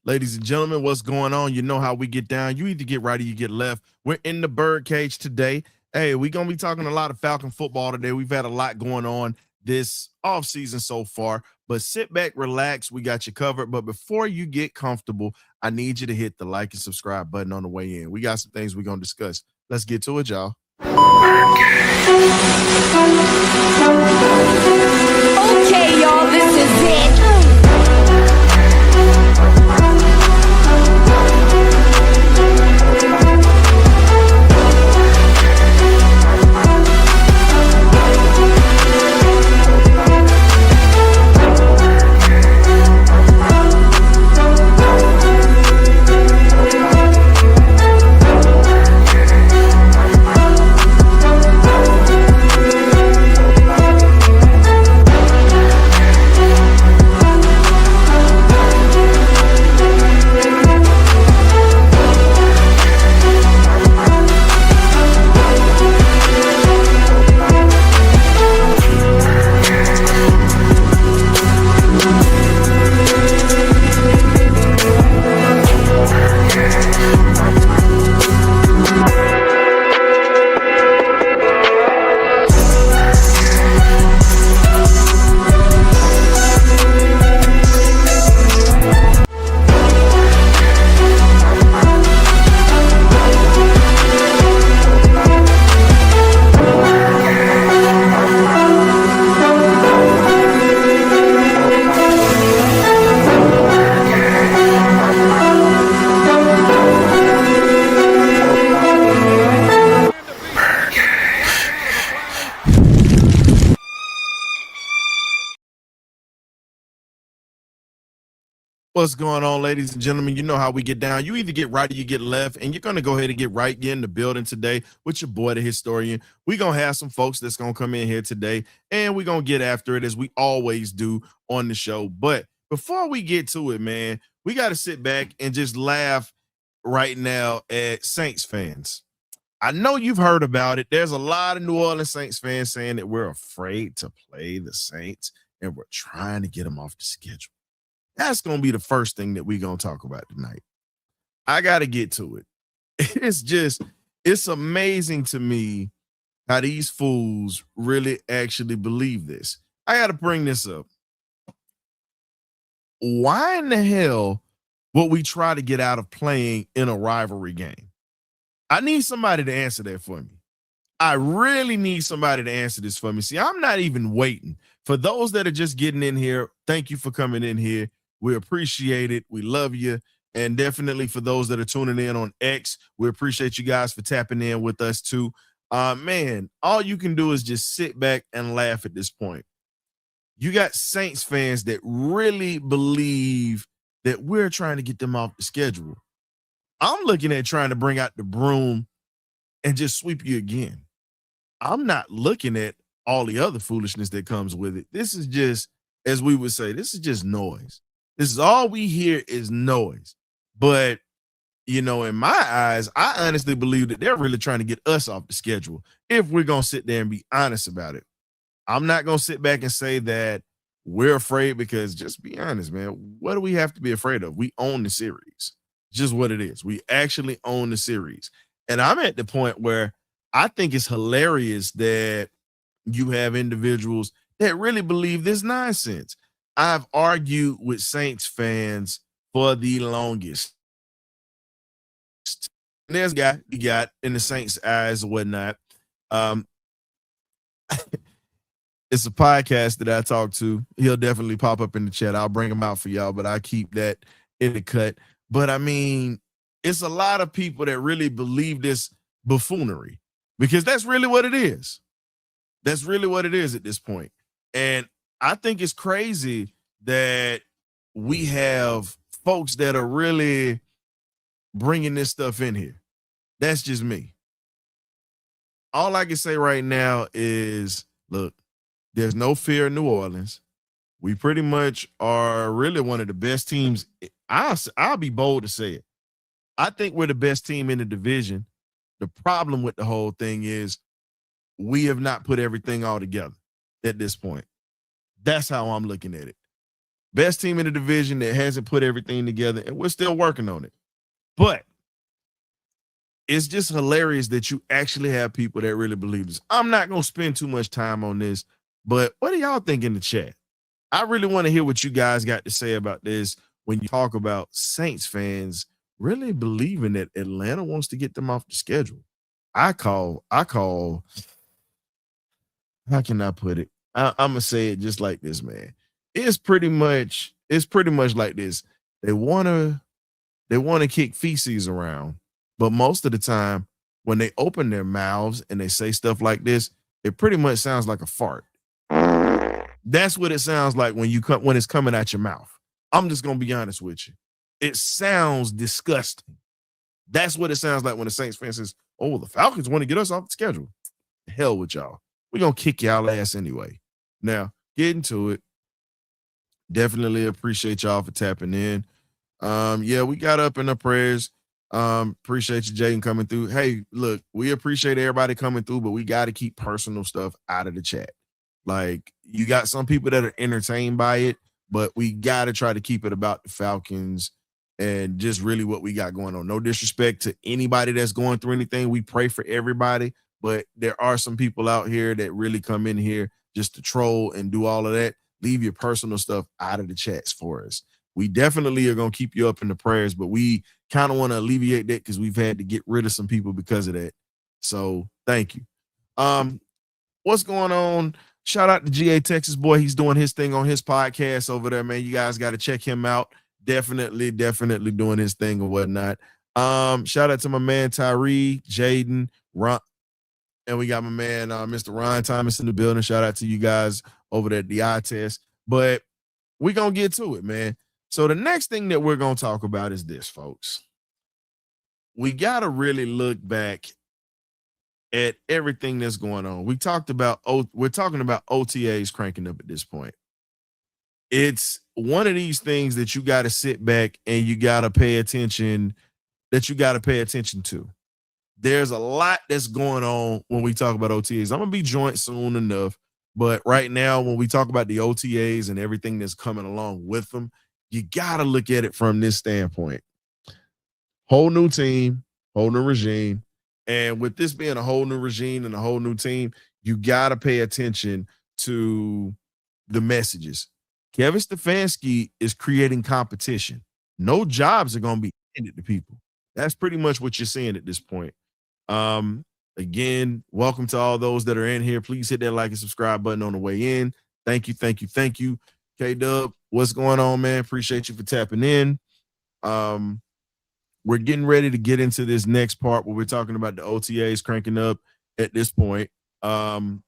Ladies and gentlemen, what's going on? You know how we get down. You either get right or you get left. We're in the birdcage today. Hey, we're going to be talking a lot of Falcon football today. We've had a lot going on this offseason so far, but sit back, relax. We got you covered. But before you get comfortable, I need you to hit the like and subscribe button on the way in. We got some things we're going to discuss. Let's get to it, y'all. Okay, y'all, this is it. What's going on, ladies and gentlemen? You know how we get down. You either get right or you get left, and you're going to go ahead and get right. Get in the building today with your boy, the historian. We're going to have some folks that's going to come in here today, and we're going to get after it as we always do on the show. But before we get to it, man, we got to sit back and just laugh right now at Saints fans. I know you've heard about it. There's a lot of New Orleans Saints fans saying that we're afraid to play the Saints, and we're trying to get them off the schedule. That's going to be the first thing that we're going to talk about tonight. I got to get to it. It's amazing to me how these fools really actually believe this. I got to bring this up. Why in the hell would we try to get out of playing in a rivalry game? I need somebody to answer that for me. I really need somebody to answer this for me. See, I'm not even waiting. For those that are just getting in here, thank you for coming in here. We appreciate it. We love you. And definitely for those that are tuning in on X, we appreciate you guys for tapping in with us too. Man, all you can do is just sit back and laugh at this point. You got Saints fans that really believe that we're trying to get them off the schedule. I'm looking at trying to bring out the broom and just sweep you again. I'm not looking at all the other foolishness that comes with it. This is just, as we would say, this is just noise. This is all we hear is noise. But, you know, in my eyes, I honestly believe that they're really trying to get us off the schedule if we're going to sit there and be honest about it. I'm not going to sit back and say that we're afraid because just be honest, man. What do we have to be afraid of? We own the series. Just what it is. We actually own the series. And I'm at the point where I think it's hilarious that you have individuals that really believe this nonsense. I've argued with Saints fans for the longest. There's a guy you got in the Saints' eyes or whatnot. It's a podcast that I talk to. He'll definitely pop up in the chat. I'll bring him out for y'all, but I keep that in the cut. But I mean, it's a lot of people that really believe this buffoonery because that's really what it is. That's really what it is at this point. And I think it's crazy that we have folks that are really bringing this stuff in here. That's just me. All I can say right now is, look, there's no fear in New Orleans. We pretty much are really one of the best teams. I'll be bold to say it. I think we're the best team in the division. The problem with the whole thing is we have not put everything all together at this point. That's how I'm looking at it. Best team in the division that hasn't put everything together, and we're still working on it. But it's just hilarious that you actually have people that really believe this. I'm not going to spend too much time on this, but what do y'all think in the chat? I really want to hear what you guys got to say about this when you talk about Saints fans really believing that Atlanta wants to get them off the schedule. I call, how can I put it? I'm going to say it just like this, man. It's pretty much like this. They want to kick feces around. But most of the time, when they open their mouths and they say stuff like this, it pretty much sounds like a fart. That's what it sounds like when it's coming out your mouth. I'm just gonna be honest with you. It sounds disgusting. That's what it sounds like when the Saints fan says, "Oh, the Falcons want to get us off the schedule." Hell with y'all. We're gonna kick y'all ass anyway. Now, get into it. Definitely appreciate y'all for tapping in. Yeah, we got up in the prayers. Appreciate you, Jaden, coming through. Hey, look, we appreciate everybody coming through, but we got to keep personal stuff out of the chat. Like, you got some people that are entertained by it, but we got to try to keep it about the Falcons and just really what we got going on. No disrespect to anybody that's going through anything. We pray for everybody, but there are some people out here that really come in here just to troll and do all of that. Leave your personal stuff out of the chats for us. We definitely are going to keep you up in the prayers, but we kind of want to alleviate that because we've had to get rid of some people because of that. So thank you. What's going on? Shout out to GA Texas boy. He's doing his thing on his podcast over there, man. You guys got to check him out. Definitely doing his thing and whatnot. Shout out to my man Tyree, Jaden, Ron, and we got my man Mr. Ron Thomas in the building. Shout out to you guys over there at the eye test. But we're gonna get to it, man. So the next thing that we're going to talk about is this, folks. We got to really look back at everything that's going on. We're talking about OTAs cranking up at this point. It's one of these things that you got to sit back and you got to pay attention to. There's a lot that's going on when we talk about OTAs. I'm going to be joint soon enough, but right now when we talk about the OTAs and everything that's coming along with them, you got to look at it from this standpoint. Whole new team, whole new regime. And with this being a whole new regime and a whole new team, you got to pay attention to the messages. Kevin Stefanski is creating competition. No jobs are going to be handed to people. That's pretty much what you're seeing at this point. Again, welcome to all those that are in here. Please hit that like and subscribe button on the way in. Thank you. K-Dub, what's going on, man? Appreciate you for tapping in. We're getting ready to get into this next part where we're talking about the OTAs cranking up at this point. When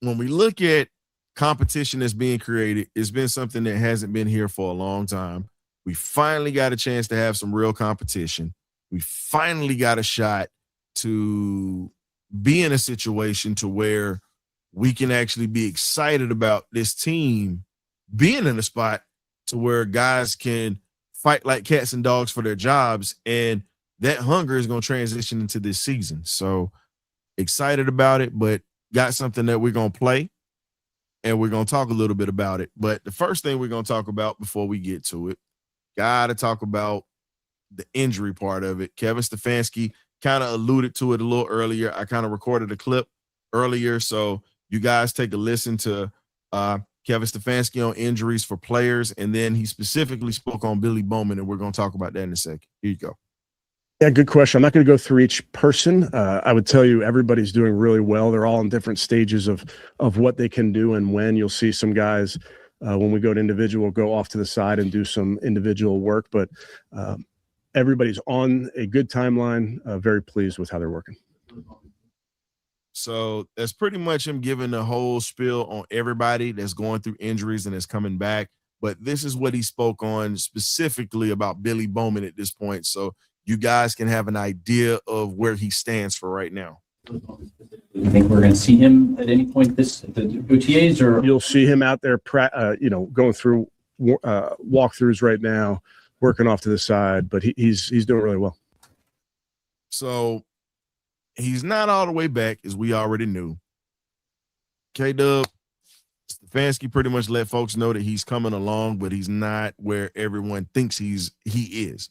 we look at competition that's being created, it's been something that hasn't been here for a long time. We finally got a chance to have some real competition. We finally got a shot to be in a situation to where we can actually be excited about this team being in a spot to where guys can fight like cats and dogs for their jobs, and that hunger is going to transition into this season. So excited about it, but got something that we're going to play, and we're going to talk a little bit about it. But the first thing we're going to talk about before we get to it, got to talk about the injury part of it. Kevin Stefanski kind of alluded to it a little earlier. I kind of recorded a clip earlier, so you guys take a listen to Kevin Stefanski on injuries for players, and then he specifically spoke on Billy Bowman, and we're going to talk about that in a second. Here you go. Yeah, good question. I'm not going to go through each person. I would tell you everybody's doing really well. They're all in different stages of what they can do and when. You'll see some guys when we go to individual go off to the side and do some individual work, but everybody's on a good timeline. Very pleased with how they're working. So that's pretty much him giving the whole spiel on everybody that's going through injuries and is coming back. But this is what he spoke on specifically about Billy Bowman at this point. So you guys can have an idea of where he stands for right now. You think we're going to see him at any point the OTAs, or you'll see him out there, going through walkthroughs right now, working off to the side, but he's doing really well. So he's not all the way back, as we already knew. K-Dub, Stefanski pretty much let folks know that he's coming along, but he's not where everyone thinks he is.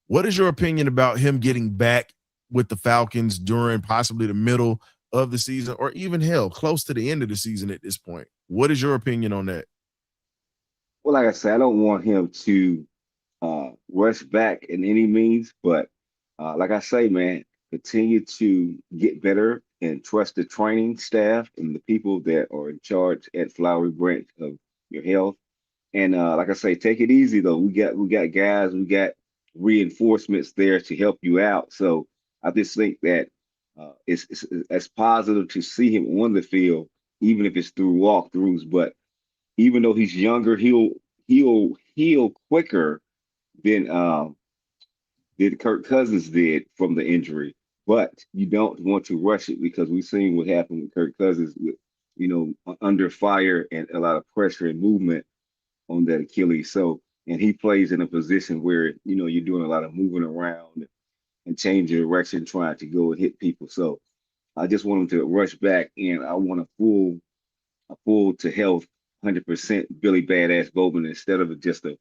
What is your opinion about him getting back with the Falcons during possibly the middle of the season, or even hell, close to the end of the season at this point? What is your opinion on that? Well, like I said, I don't want him to rush back in any means, but like I say, man, continue to get better and trust the training staff and the people that are in charge at Flowery Branch of your health. And like I say, take it easy though. We got guys, we got reinforcements there to help you out. So I just think that it's positive to see him on the field, even if it's through walkthroughs. But even though he's younger, he'll heal quicker than Kirk Cousins did from the injury. But you don't want to rush it because we've seen what happened with Kirk Cousins with, under fire and a lot of pressure and movement on that Achilles. So, and he plays in a position where, you're doing a lot of moving around and change your direction, trying to go and hit people. So I just want him to rush back, and I want a full to health 100% Billy Badass Bowman instead of just a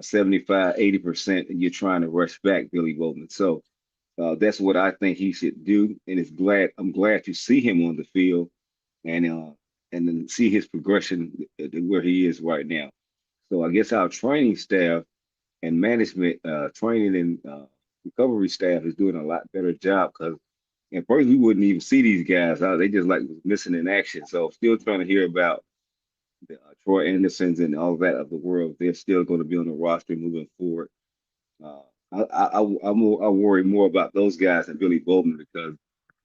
75, 80%, and you're trying to rush back Billy Bowman. So that's what I think he should do. And I'm glad to see him on the field and then see his progression to where he is right now. So I guess our training staff and management, training and recovery staff is doing a lot better job, because at first we wouldn't even see these guys. They just like was missing in action. So still trying to hear about the Troy Andersons and all that of the world. They're still going to be on the roster moving forward. I worry more about those guys than Billy Bowman, because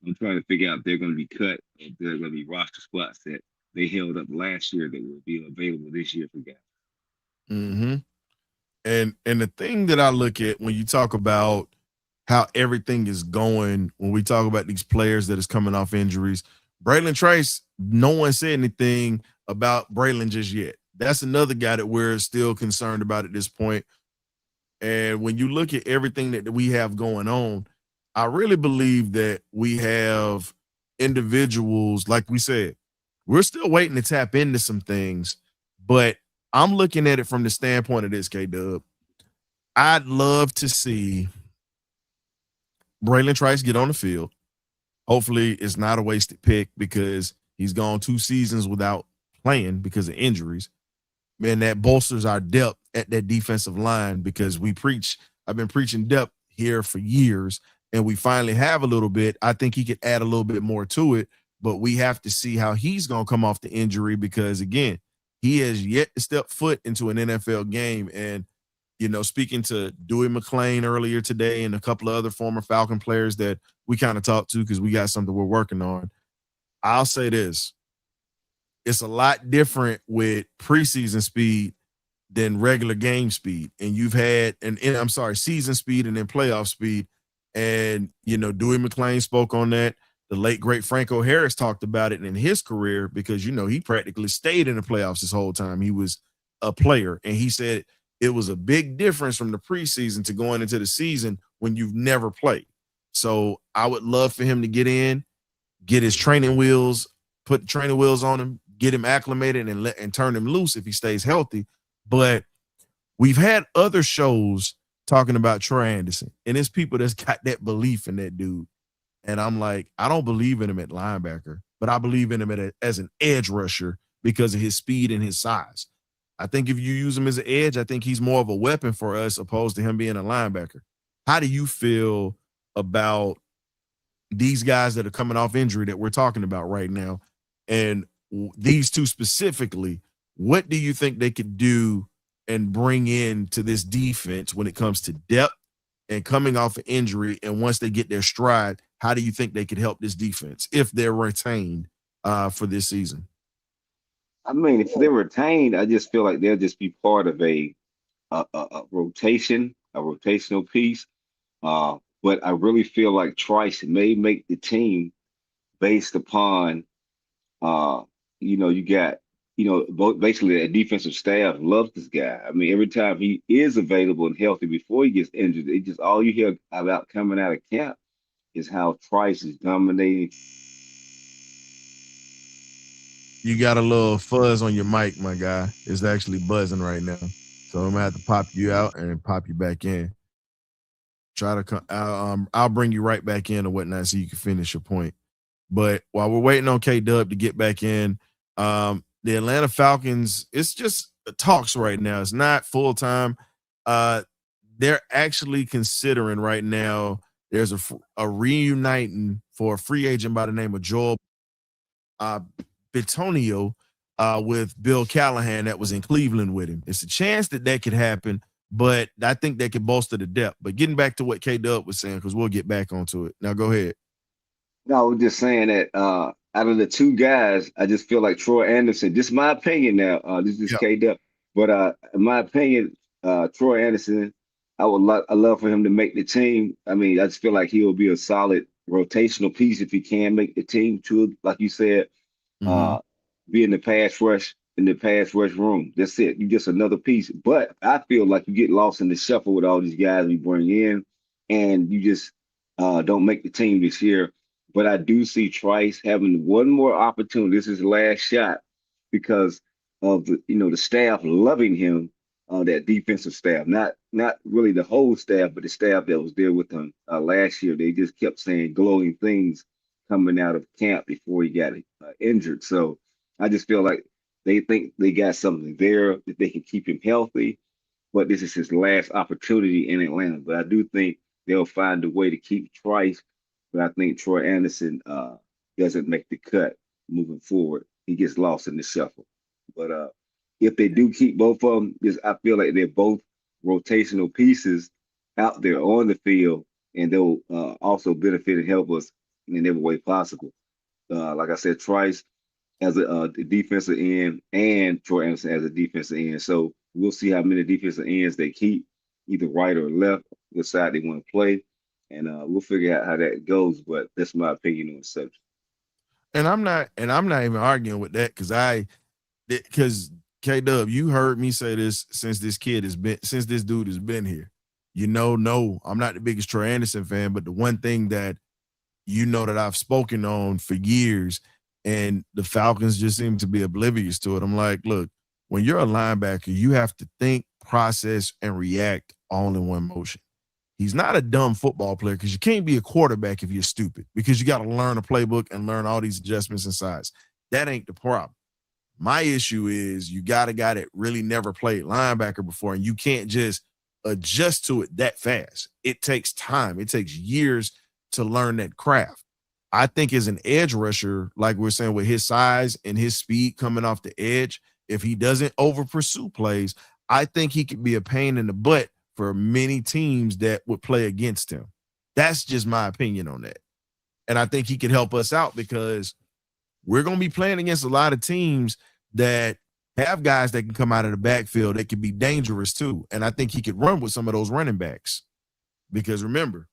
I'm trying to figure out if they're going to be cut, if they're going to be roster spots that they held up last year that will be available this year for guys. Mm-hmm. And the thing that I look at when you talk about how everything is going, when we talk about these players that is coming off injuries, Braylon Trice, no one said anything about Braylon just yet. That's another guy that we're still concerned about at this point. And when you look at everything that we have going on, I really believe that we have individuals, like we said, we're still waiting to tap into some things, but I'm looking at it from the standpoint of this, K-Dub. I'd love to see Braylon Trice get on the field. Hopefully it's not a wasted pick, because he's gone 2 seasons without playing because of injuries. Man, that bolsters our depth at that defensive line, because I've been preaching depth here for years, and we finally have a little bit. I think he could add a little bit more to it, but we have to see how he's going to come off the injury, because again, he has yet to step foot into an NFL game. And, speaking to Dewey McClain earlier today and a couple of other former Falcon players that we kind of talked to, because we got something we're working on, I'll say this. It's a lot different with preseason speed than regular game speed. And you've had season speed and then playoff speed. And, Dewey McClain spoke on that. The late, great Franco Harris talked about it in his career, because, he practically stayed in the playoffs this whole time he was a player. And he said it was a big difference from the preseason to going into the season when you've never played. So I would love for him to get in, get his training wheels, put the training wheels on him, get him acclimated and turn him loose if he stays healthy. But we've had other shows talking about Troy Anderson, and it's people that's got that belief in that dude. And I'm like, I don't believe in him at linebacker, but I believe in him as an edge rusher because of his speed and his size. I think if you use him as an edge, I think he's more of a weapon for us opposed to him being a linebacker. How do you feel about these guys that are coming off injury that we're talking about right now? And these two specifically, what do you think they could do and bring in to this defense when it comes to depth and coming off an injury? And once they get their stride, how do you think they could help this defense if they're retained for this season? I mean, if they're retained, I just feel like they'll just be part of a rotational piece. But I really feel like Trice may make the team based upon, you got, basically a defensive staff loves this guy. I mean, every time he is available and healthy before he gets injured, it just all you hear about coming out of camp is how Trice is dominating You got a little fuzz on your mic, my guy. It's actually buzzing right now. So I'm gonna have to pop you out and pop you back in. Try to come. I'll bring you right back in or whatnot so you can finish your point. But while we're waiting on K Dub to get back in, the Atlanta Falcons, it's just talks right now. It's not full time. They're actually considering right now. There's a reuniting for a free agent by the name of Joel Bitonio with Bill Callahan that was in Cleveland with him. It's a chance that that could happen, but I think they could bolster the depth. But getting back to what K Dub was saying, because we'll get back onto it. Now go ahead. No, I was just saying that out of the two guys, I just feel like Troy Anderson. Just my opinion now. This is Yep. K-Dub, but in my opinion, Troy Anderson, I love for him to make the team. I mean, I just feel like he will be a solid rotational piece if he can make the team. To like you said, Mhm. be in the pass rush room. That's it. You just another piece. But I feel like you get lost in the shuffle with all these guys we bring in, and you just don't make the team this year. But I do see Trice having one more opportunity. This is his last shot because of the staff loving him, that defensive staff, not really the whole staff, but the staff that was there with him last year. They just kept saying glowing things coming out of camp before he got injured. So I just feel like they think they got something there that they can keep him healthy. But this is his last opportunity in Atlanta. But I do think they'll find a way to keep Trice. But I think Troy Anderson doesn't make the cut moving forward. He gets lost in the shuffle. But if they do keep both of them, I feel like they're both rotational pieces out there on the field, and they'll also benefit and help us in every way possible. Like I said, Trice as a defensive end and Troy Anderson as a defensive end. So we'll see how many defensive ends they keep, either right or left, which side they want to play, and we'll figure out how that goes. But that's my opinion on the subject. And I'm not even arguing with that because K Dub, you heard me say this since this dude has been here. No, I'm not the biggest Troy Anderson fan, but the one thing that that I've spoken on for years, and the Falcons just seem to be oblivious to it. I'm like, look, when you're a linebacker, you have to think, process, and react all in one motion. He's not a dumb football player because you can't be a quarterback if you're stupid, because you got to learn a playbook and learn all these adjustments and size. That ain't the problem. My issue is you got a guy that really never played linebacker before, and you can't just adjust to it that fast. It takes time. It takes years to learn that craft. I think as an edge rusher, like we're saying, with his size and his speed coming off the edge, if he doesn't over pursue plays, I think he could be a pain in the butt for many teams that would play against him. That's just my opinion on that. And I think he could help us out because we're going to be playing against a lot of teams that have guys that can come out of the backfield that can be dangerous too. And I think he could run with some of those running backs. Because remember,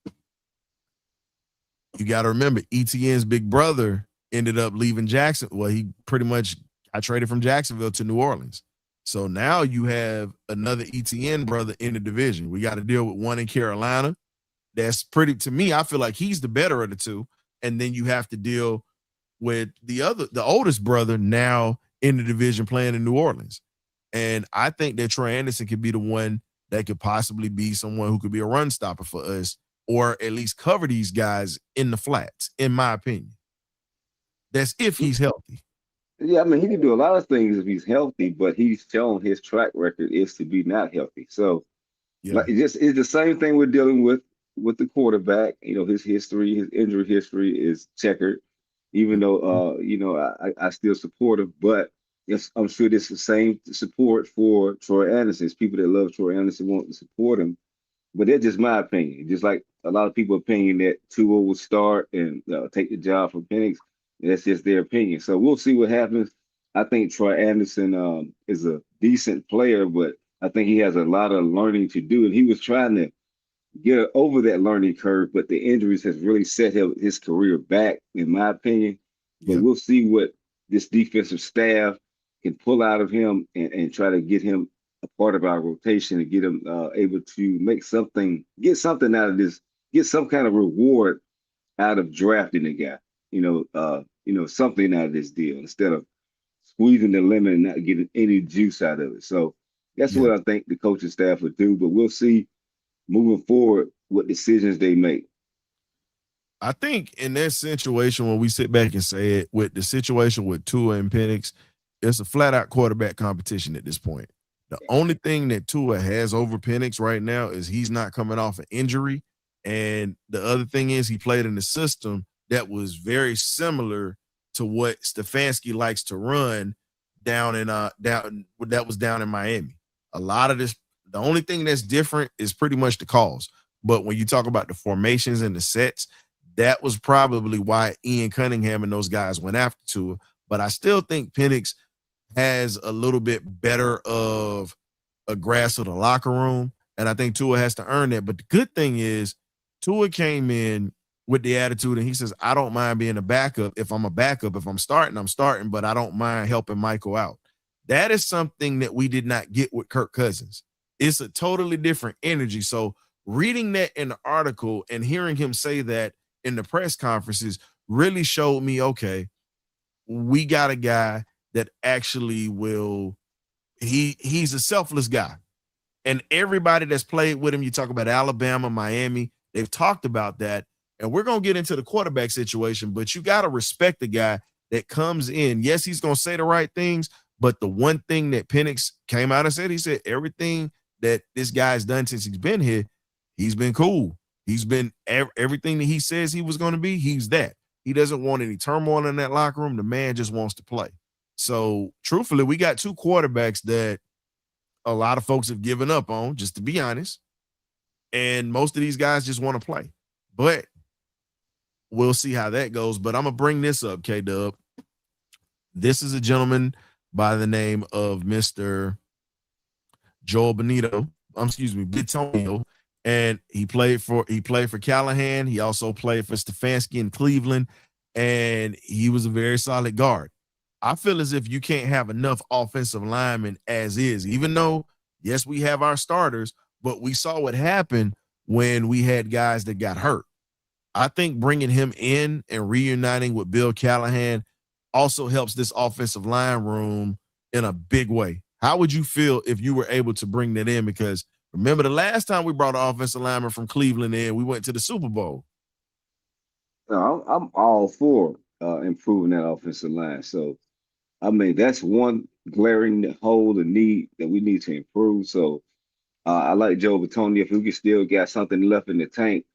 you got to remember, ETN's big brother ended up leaving Jackson. Well, he pretty much got traded from Jacksonville to New Orleans. So now you have another ETN brother in the division. We got to deal with one in Carolina. That's pretty, to me, I feel like he's the better of the two. And then you have to deal with the oldest brother now in the division playing in New Orleans. And I think that Troy Anderson could be the one that could possibly be someone who could be a run stopper for us, or at least cover these guys in the flats, in my opinion. That's if he's healthy. Yeah, I mean, he can do a lot of things if he's healthy, but he's shown his track record is to be not healthy. So, Yeah. like, it's the same thing we're dealing with the quarterback. His history, his injury history is checkered. Even though, I still support him, but yes, I'm sure there's the same support for Troy Anderson. It's people that love Troy Anderson want to support him, but that's just my opinion. Just like a lot of people opinion that Tua will start and take the job from Penix. That's just their opinion. So we'll see what happens. I think Troy Anderson is a decent player, but I think he has a lot of learning to do, and he was trying to get over that learning curve, but the injuries has really set his career back, in my opinion. But Yeah. we'll see what this defensive staff can pull out of him and try to get him a part of our rotation and get him able to get something out of this, get some kind of reward out of drafting the guy. Something out of this deal instead of squeezing the lemon and not getting any juice out of it. So that's Yeah. what I think the coaching staff would do. But we'll see moving forward what decisions they make. I think in that situation, when we sit back and say it, with the situation with Tua and Penix, it's a flat out quarterback competition at this point. The only thing that Tua has over Penix right now is he's not coming off an injury. And the other thing is he played in a system that was very similar to what Stefanski likes to run down in Miami. A lot of this, the only thing that's different is pretty much the calls. But when you talk about the formations and the sets, that was probably why Ian Cunningham and those guys went after Tua. But I still think Penix has a little bit better of a grasp of the locker room. And I think Tua has to earn that. But the good thing is Tua came in with the attitude and he says, I don't mind being a backup. If I'm a backup, if I'm starting, but I don't mind helping Michael out. That is something that we did not get with Kirk Cousins. It's a totally different energy. So reading that in the article and hearing him say that in the press conferences really showed me, okay, we got a guy that actually he's a selfless guy. And everybody that's played with him, you talk about Alabama, Miami, they've talked about that. And we're going to get into the quarterback situation, but you got to respect the guy that comes in. Yes, he's going to say the right things, but the one thing that Penix came out and said, he said everything that this guy's done since he's been here, he's been cool. He's been everything that he says he was going to be, he's that. He doesn't want any turmoil in that locker room. The man just wants to play. So, truthfully, we got two quarterbacks that a lot of folks have given up on, just to be honest. And most of these guys just want to play. But we'll see how that goes. But I'm going to bring this up, K-Dub. This is a gentleman by the name of Mr. Joel Bitonio. And he played for Callahan. He also played for Stefanski in Cleveland, and he was a very solid guard. I feel as if you can't have enough offensive linemen as is, even though, yes, we have our starters, but we saw what happened when we had guys that got hurt. I think bringing him in and reuniting with Bill Callahan also helps this offensive line room in a big way. How would you feel if you were able to bring that in? Because remember the last time we brought an offensive lineman from Cleveland in, we went to the Super Bowl. No, I'm all for improving that offensive line. So, I mean, that's one glaring hole and need that we need to improve. So, I like Joe Bitonio. If we can still got something left in the tank,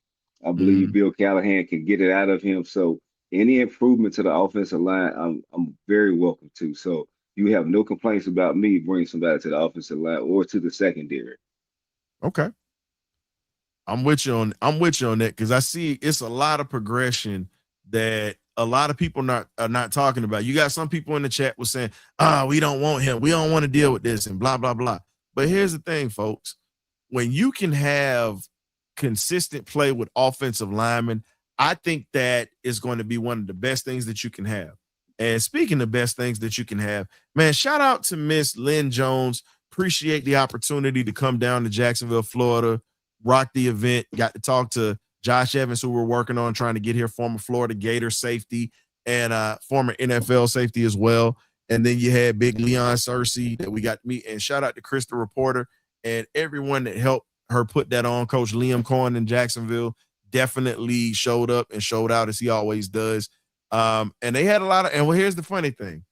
I believe Bill Callahan can get it out of him. So, any improvement to the offensive line, I'm very welcome to. So, you have no complaints about me bringing somebody to the offensive line or to the secondary. Okay. I'm with you on that because I see it's a lot of progression that a lot of people are not talking about. You got some people in the chat was saying, we don't want him. We don't want to deal with this and blah, blah, blah. But here's the thing, folks. When you can have consistent play with offensive linemen, I think that is going to be one of the best things that you can have. And speaking of best things that you can have, man, shout out to Miss Lynn Jones. Appreciate the opportunity to come down to Jacksonville, Florida, rock the event. Got to talk to Josh Evans, who we're working on trying to get here, former Florida Gator safety and former NFL safety as well. And then you had Big Leon Searcy that we got to meet. And shout out to Chris, the reporter, and everyone that helped her put that on. Coach Liam Cohen in Jacksonville definitely showed up and showed out as he always does. And they had a lot of, and well, here's the funny thing.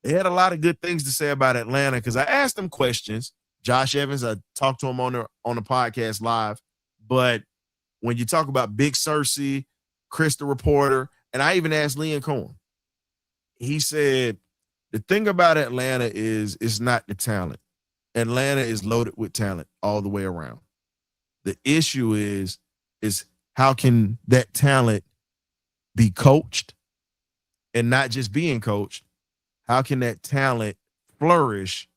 They had a lot of good things to say about Atlanta because I asked them questions. Josh Evans, I talked to him on the podcast live. But when you talk about Big Searcy, Chris the reporter, and I even asked Liam Cohen, he said, the thing about Atlanta is it's not the talent. Atlanta is loaded with talent all the way around. The issue is how can that talent be coached and not just being coached? How can that talent flourish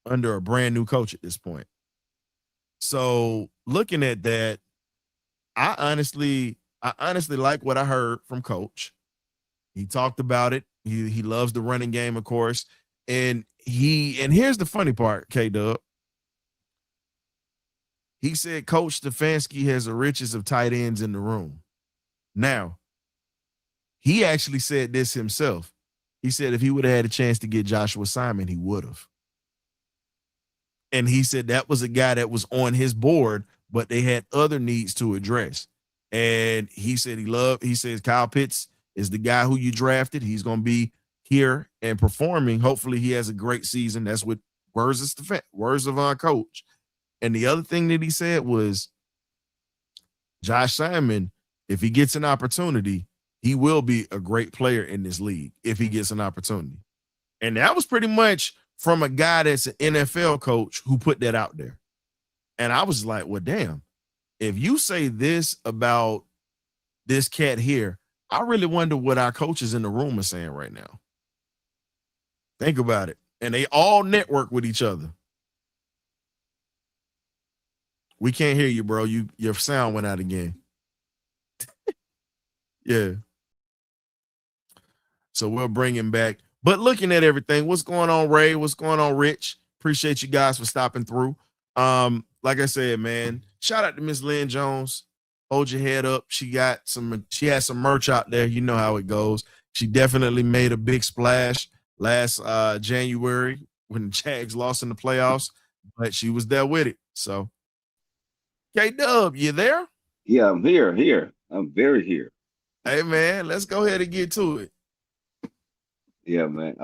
under a brand new coach at this point? So looking at that, I honestly like what I heard from Coach. He talked about it. He loves the running game, of course. And here's the funny part, K-Dub. He said Coach Stefanski has the richest of tight ends in the room. Now, he actually said this himself. He said if he would have had a chance to get Joshua Simon, he would have. And he said that was a guy that was on his board, but they had other needs to address. And he said he says Kyle Pitts is the guy who you drafted. He's going to be here and performing. Hopefully he has a great season. That's what words of our coach. And the other thing that he said was Josh Simon, if he gets an opportunity, he will be a great player in this league if he gets an opportunity. And that was pretty much from a guy that's an NFL coach who put that out there. And I was like, well, damn, if you say this about this cat here, I really wonder what our coaches in the room are saying right now. Think about it. And they all network with each other. We can't hear you, bro. Your sound went out again. Yeah. So we'll bring him back. But looking at everything, what's going on, Ray? What's going on, Rich? Appreciate you guys for stopping through. Like I said, man, shout out to Miss Lynn Jones. Hold your head up. She had some merch out there. You know how it goes. She definitely made a big splash last January when the Jags lost in the playoffs, but she was there with it. So, K-Dub, you there? Yeah, I'm here. I'm very here. Hey, man, let's go ahead and get to it. Yeah, man.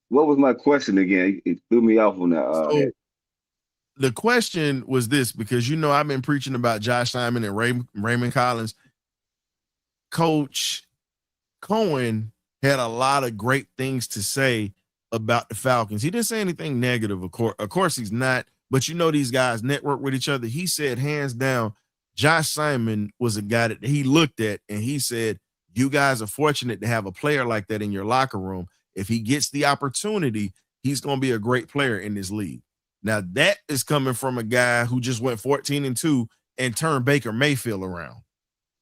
What was my question again? It threw me off on that. So, the question was this, because you know I've been preaching about Josh Simon and Raymond Collins. Coach Cohen had a lot of great things to say about the Falcons. He didn't say anything negative, of course he's not, but you know these guys network with each other. He said hands down, Josh Simon was a guy that he looked at and he said, you guys are fortunate to have a player like that in your locker room. If he gets the opportunity, he's going to be a great player in this league. Now, that is coming from a guy who just went 14-2 and turned Baker Mayfield around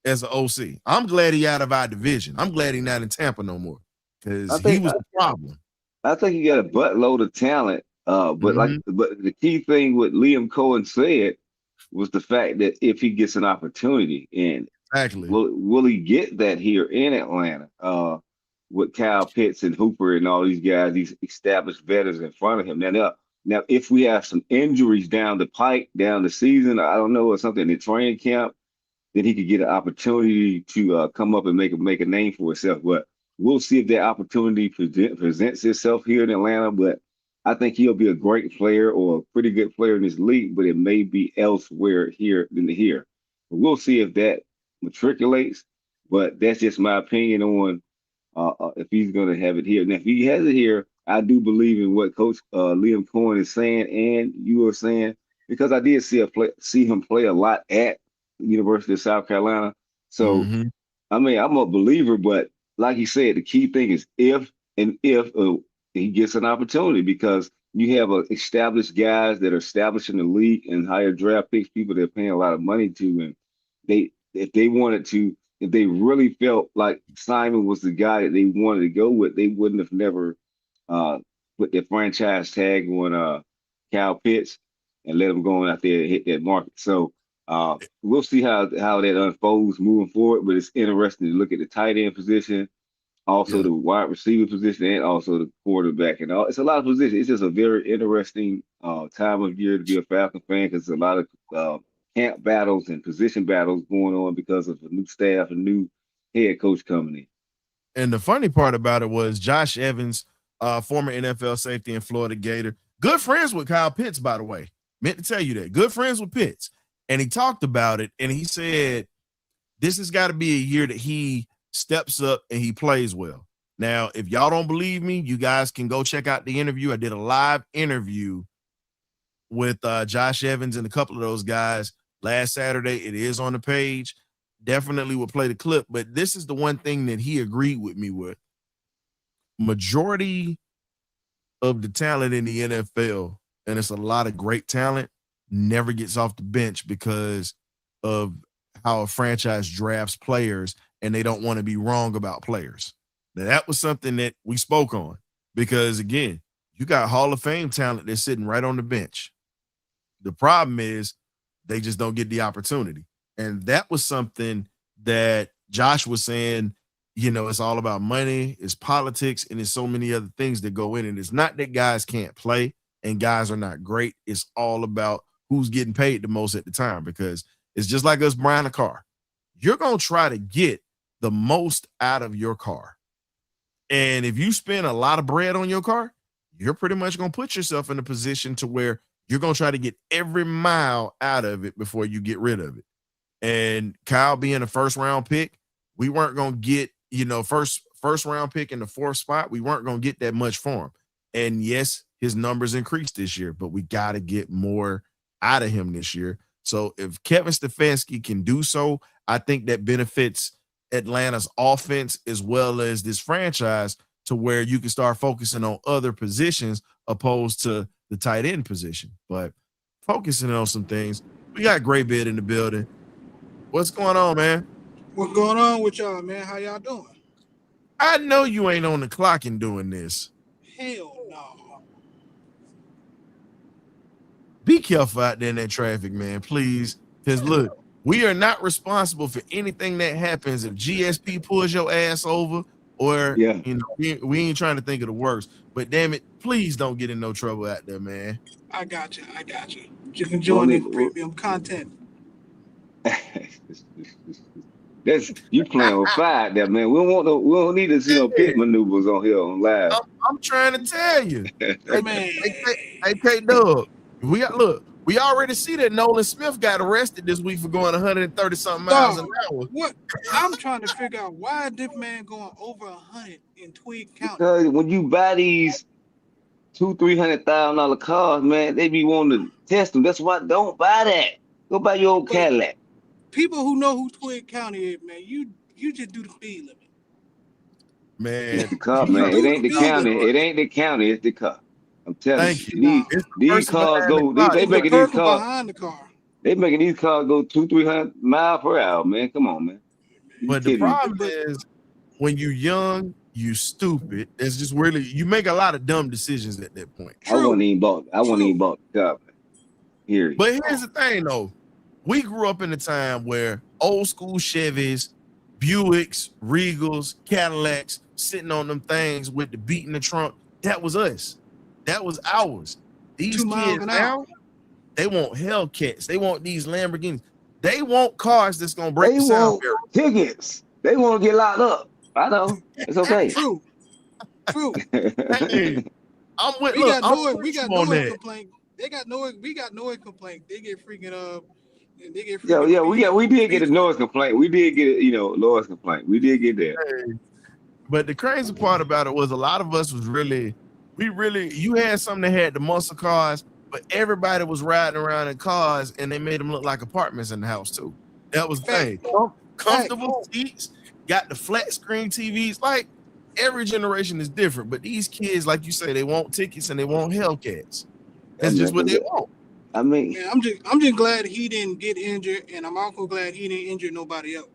as an OC. I'm glad he out of our division. I'm glad he's not in Tampa no more because he was the problem. I think he got a buttload of talent. But the key thing what Liam Cohen said was the fact that if he gets an opportunity, and exactly, will he get that here in Atlanta with Kyle Pitts and Hooper and all these guys, these established veterans in front of him? Now, if we have some injuries down the pike, down the season, I don't know, or something in the training camp, then he could get an opportunity to come up and make a name for himself. But we'll see if that opportunity presents itself here in Atlanta. But I think he'll be a great player or a pretty good player in this league, but it may be elsewhere here than here. But we'll see if that matriculates. But that's just my opinion on if he's going to have it here. Now, if he has it here, I do believe in what Coach Liam Cohen is saying and you are saying, because I did see him play a lot at the University of South Carolina. So, I mean, I'm a believer, but like he said, the key thing is if he gets an opportunity, because you have established guys that are established in the league and higher draft picks, people they're paying a lot of money to, and if they really felt like Simon was the guy that they wanted to go with, they wouldn't have never put their franchise tag on Kyle Pitts and let him go out there and hit that market. So we'll see how that unfolds moving forward. But it's interesting to look at the tight end position, also the wide receiver position, and also the quarterback. And all. It's a lot of positions. It's just a very interesting time of year to be a Falcon fan, because there's a lot of camp battles and position battles going on because of a new staff, a new head coach coming in. And the funny part about it was Josh Evans, former NFL safety and Florida Gator, good friends with Kyle Pitts, by the way. Meant to tell you that. Good friends with Pitts. And he talked about it, and he said this has got to be a year that he steps up and he plays well. Now, if y'all don't believe me, you guys can go check out the interview. I did a live interview with Josh Evans and a couple of those guys last Saturday. It is on the page. Definitely will play the clip, but this is the one thing that he agreed with me with. Majority of the talent in the NFL, and it's a lot of great talent, never gets off the bench because of how a franchise drafts players, and they don't want to be wrong about players. Now, that was something that we spoke on because, again, you got Hall of Fame talent that's sitting right on the bench. The problem is they just don't get the opportunity. And that was something that Josh was saying It's all about money, it's politics, and there's so many other things that go in it. It's not that guys can't play and guys are not great. It's all about who's getting paid the most at the time, because it's just like us buying a car. You're going to try to get the most out of your car. And if you spend a lot of bread on your car, you're pretty much going to put yourself in a position to where you're going to try to get every mile out of it before you get rid of it. And Kyle being a first round pick, we weren't going to get, first round pick in the 4th spot. We weren't going to get that much for him. And yes, his numbers increased this year, but we got to get more out of him this year. So if Kevin Stefanski can do so, I think that benefits Atlanta's offense as well as this franchise, to where you can start focusing on other positions opposed to the tight end position. But focusing on some things, we got Gray Beard in the building. What's going on, man? What's going on with y'all, man? How y'all doing? I know you ain't on the clock and doing this. Hell no. Be careful out there in that traffic, man, please. Because look, we are not responsible for anything that happens if GSP pulls your ass over, or we ain't trying to think of the worst. But damn it, please don't get in no trouble out there, man. I got you. Just enjoying the premium content. That's you playing with fire there, man. We don't need to see no pit maneuvers on here on live. I'm trying to tell you. Man. Hey, K-Dub, we already see that Nolan Smith got arrested this week for going 130 something miles an hour. What? I'm trying to figure out why this man going over 100 in Tweed County. Because when you buy these $200,000-$300,000 cars, man, they be wanting to test them. That's why don't buy that. Go buy your old Cadillac. People who know who Tweed County is, man, you just do the speed limit. Man, it's the car, man. It ain't the county. It ain't the county. It's the car. I'm telling you. These cars go. They making these cars behind the car. They making these cars go 200-300 miles per hour, man. Come on, man. But the problem is, when you're young, you stupid. It's just really, you make a lot of dumb decisions at that point. I wouldn't even bought the car. Here. But here's the thing, though. We grew up in a time where old school Chevys, Buicks, Regals, Cadillacs, sitting on them things with the beat in the trunk. That was us. That was ours. These kids now, they want Hellcats. They want these Lamborghinis. They want cars that's gonna break the sound barrier. Tickets. They want to get locked up. I know. It's okay. True. Hey, I'm with. We got noise complaint. They got noise. We got noise complaint. They get freaking we did get a noise complaint. We did get noise complaint. We did get that. Hey, but the crazy part about it was a lot of us was you had some that had the muscle cars, but everybody was riding around in cars and they made them look like apartments in the house too. That was the thing. Comfortable seats, got the flat screen TVs. Like, every generation is different, but these kids, like you say, they want tickets and they want Hellcats. That's just what they want. I mean, man, I'm just glad he didn't get injured, and I'm also glad he didn't injure nobody else.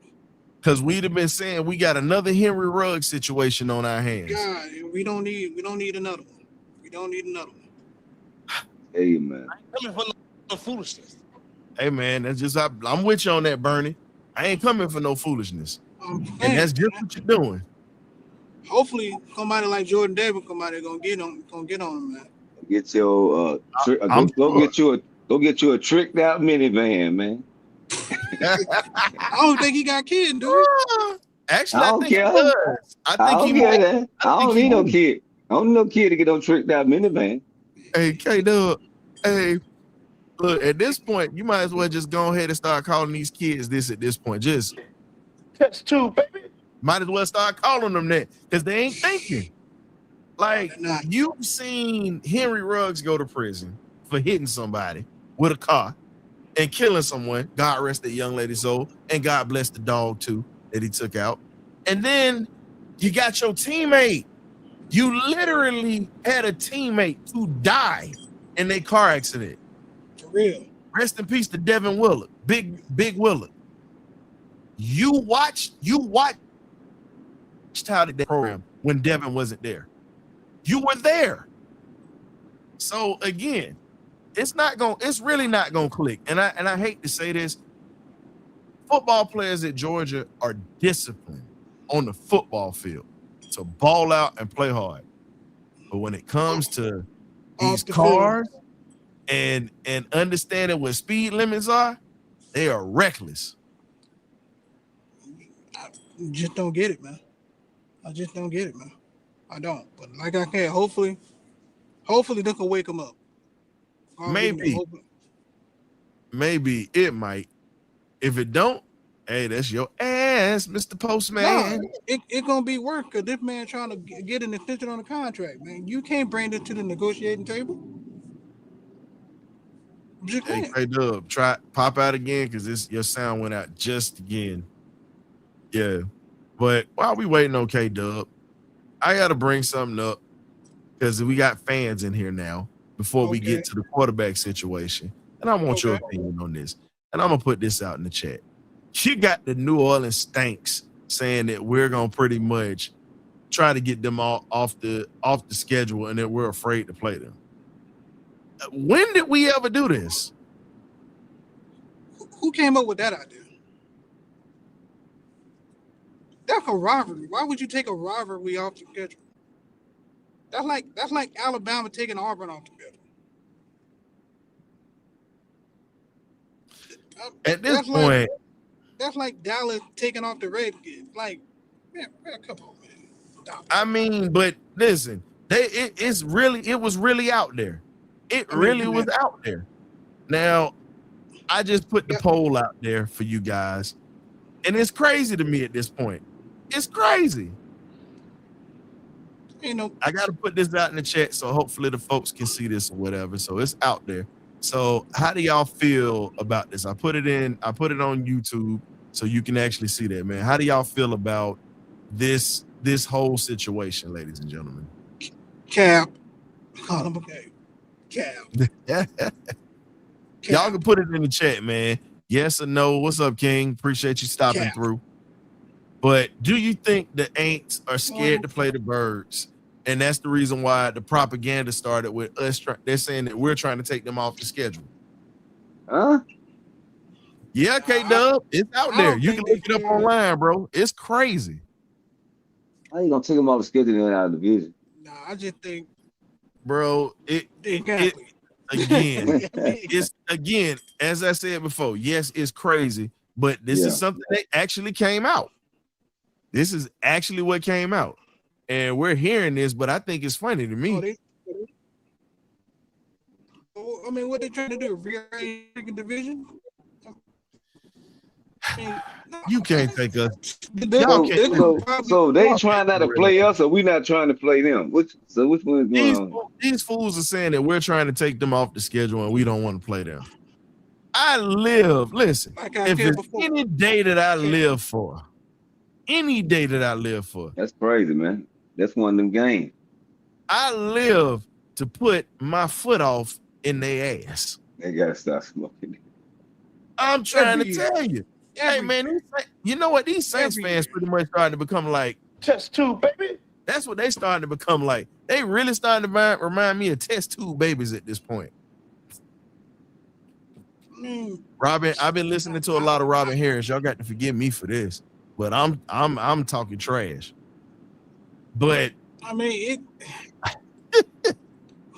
Because we'd have been saying we got another Henry Ruggs situation on our hands. God, we don't need another one. We don't need another one. Hey, man. I ain't coming for no foolishness. Hey, man, that's just I'm with you on that, Bernie. I ain't coming for no foolishness. And that's just what you're doing. Hopefully, somebody like Jordan Davis, somebody gonna get on him, man. Get your go get you a tricked out minivan, man. I don't think he got kids, dude. Actually, I think he does. I don't need no kid. I don't need no kid to get on tricked out minivan. Hey, K-Dub. Hey, look, at this point, you might as well just go ahead and start calling these kids this at this point. Just Catch two, baby. might as well start calling them that, because they ain't thinking. Like, you've seen Henry Ruggs go to prison for hitting somebody with a car and killing someone. God rest that young lady's soul, and God bless the dog too that he took out. And then you got your teammate. You literally had a teammate to die in a car accident. For real. Rest in peace to Devin Willard, Big Willard. You watched how did that program when Devin wasn't there. You were there. So again, it's really not gonna click. And I hate to say this, football players at Georgia are disciplined. on the football field to ball out and play hard. But when it comes to these Off the cars and understanding what speed limits are, they are reckless. I just don't get it, man. I just don't get it, man. I don't. But like I said, hopefully they can wake them up. Maybe it might. If it don't, hey, that's your ass, Mr. Postman. Nah, it gonna be work because this man trying to get an extension on the contract, man. You can't bring this to the negotiating table. Just Hey, can't. K-Dub, pop out again because your sound went out just again. Yeah. But while we waiting on K-Dub, I got to bring something up because we got fans in here now before we get to the quarterback situation. And I want your opinion on this. And I'm going to put this out in the chat. You got the New Orleans Stanks saying that we're going to pretty much try to get them all off the schedule and that we're afraid to play them. When did we ever do this? Who came up with that idea? That's a rivalry. Why would you take a rivalry off the schedule? That's like Alabama taking Auburn off the schedule. At this point, that's like Dallas taking off the Redskins. Like, man, come on, man. Stop. I mean, but listen, it was really out there. It really was out there. Now, I just put the poll out there for you guys, and it's crazy to me at this point. It's crazy. I got to put this out in the chat so hopefully the folks can see this or whatever. So it's out there. So how do y'all feel about this? I put it on YouTube so you can actually see that, man. How do y'all feel about this whole situation, ladies and gentlemen? Cap. Call him okay. Cap. Y'all can put it in the chat, man. Yes or no. What's up, King? Appreciate you stopping through. But do you think the Aints are scared to play the Birds? And that's the reason why the propaganda started with us. They're saying that we're trying to take them off the schedule. Huh? Yeah, K-Dub. It's out there. You can look it up online, bro. It's crazy. How you going to take them off the schedule and out of the division? Nah, I just think. Bro, again, as I said before, yes, it's crazy, but this is something that actually came out. This is actually what came out. And we're hearing this, but I think it's funny to me. I mean, what they trying to do? Rearrange the division? You can't take us. So they trying not to play us, or we not trying to play them? Which one is going on? These fools are saying that we're trying to take them off the schedule and we don't want to play them. Listen, if it's any day that I live for, that's crazy, man. That's one of them games. I live to put my foot off in their ass. They gotta stop smoking. I'm trying to tell you. Hey, man, you know what? These Saints fans pretty much starting to become like test tube, baby. That's what they starting to become like. They really starting to remind me of test tube babies at this point. Robin, I've been listening to a lot of Robin Harris. Y'all got to forgive me for this, but I'm talking trash. But I mean,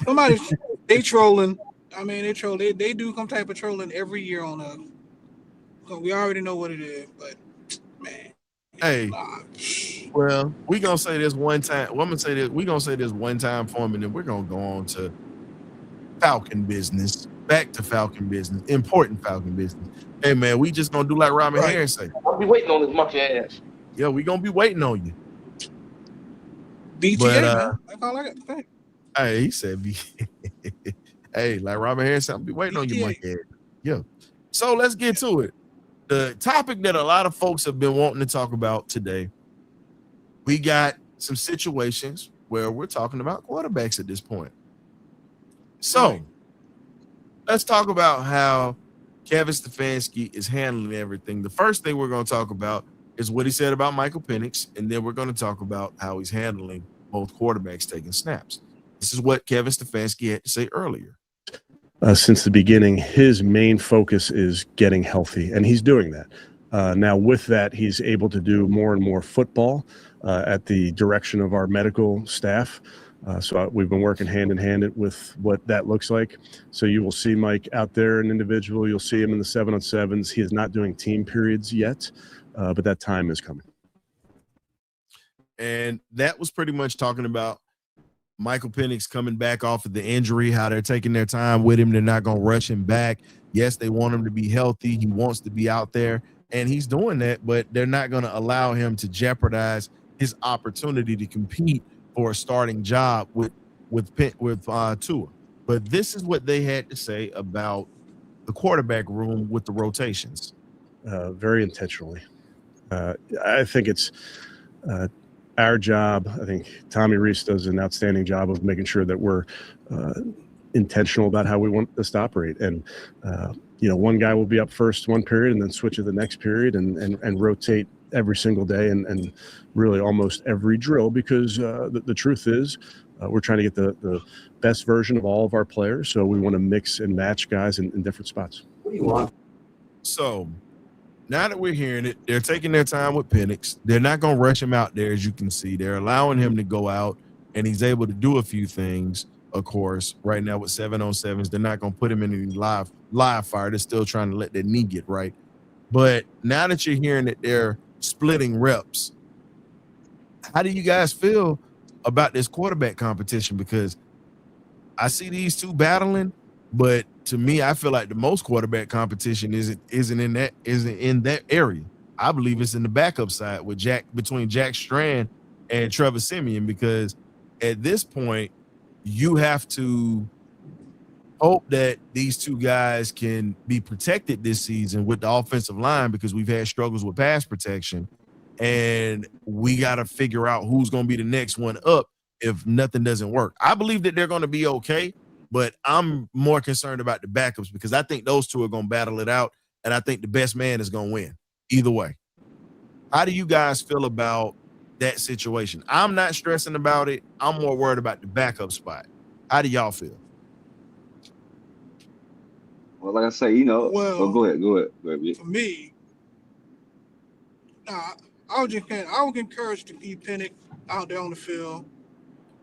somebody they trolling. I mean, they troll. They do some type of trolling every year on us. So we already know what it is, but man. Hey, well, we gonna say this one time. Well, I'm gonna say this. We gonna say this one time for me, and then we're gonna go on to Falcon business. Back to Falcon business. Important Falcon business. Hey man, we just gonna do like Robin Harris say. I'll be waiting on this monkey ass. Yeah, we gonna be waiting on you. BTA, man. That's all I got to say. Hey, he said hey, like Robin Harris, I'll be waiting on you, monkey ass. Yeah. So let's get to it. The topic that a lot of folks have been wanting to talk about today, we got some situations where we're talking about quarterbacks at this point. So let's talk about how Kevin Stefanski is handling everything. The first thing we're going to talk about is what he said about Michael Penix, and then we're going to talk about how he's handling both quarterbacks taking snaps. This is what Kevin Stefanski had to say earlier. Since the beginning, his main focus is getting healthy, and he's doing that. Now, with that, he's able to do more and more football at the direction of our medical staff. So we've been working hand in hand with what that looks like. So you will see Mike out there, an individual. You'll see him in the 7-on-7s. He is not doing team periods yet, but that time is coming. And that was pretty much talking about Michael Penix coming back off of the injury, how they're taking their time with him. They're not going to rush him back. Yes, they want him to be healthy. He wants to be out there, and he's doing that, but they're not going to allow him to jeopardize his opportunity to compete for a starting job with Tua. But this is what they had to say about the quarterback room with the rotations. Very intentionally. I think it's our job. I think Tommy Reese does an outstanding job of making sure that we're intentional about how we want this to operate. And, one guy will be up first one period and then switch to the next period and rotate every single day and really almost every drill, because the truth is we're trying to get the best version of all of our players. So we want to mix and match guys in different spots. What do you want? So now that we're hearing it, they're taking their time with Penix. They're not going to rush him out there, as you can see. They're allowing him to go out, and he's able to do a few things. Of course, right now with 7-on-7s, they're not going to put him in any live fire. They're still trying to let their knee get right. But now that you're hearing that they're splitting reps, how do you guys feel about this quarterback competition? Because I see these two battling, but to me, I feel like the most quarterback competition isn't in that area. I believe it's in the backup side between Jack Strand and Trevor Siemian, because at this point, you have to hope that these two guys can be protected this season with the offensive line, because we've had struggles with pass protection, and we got to figure out who's going to be the next one up if nothing doesn't work. I believe that they're going to be okay, but I'm more concerned about the backups, because I think those two are going to battle it out, and I think the best man is going to win either way. How do you guys feel about that situation? I'm not stressing about it. I'm more worried about the backup spot. How do y'all feel? Well, like I say, go ahead. For me, I would encourage to keep Penix out there on the field.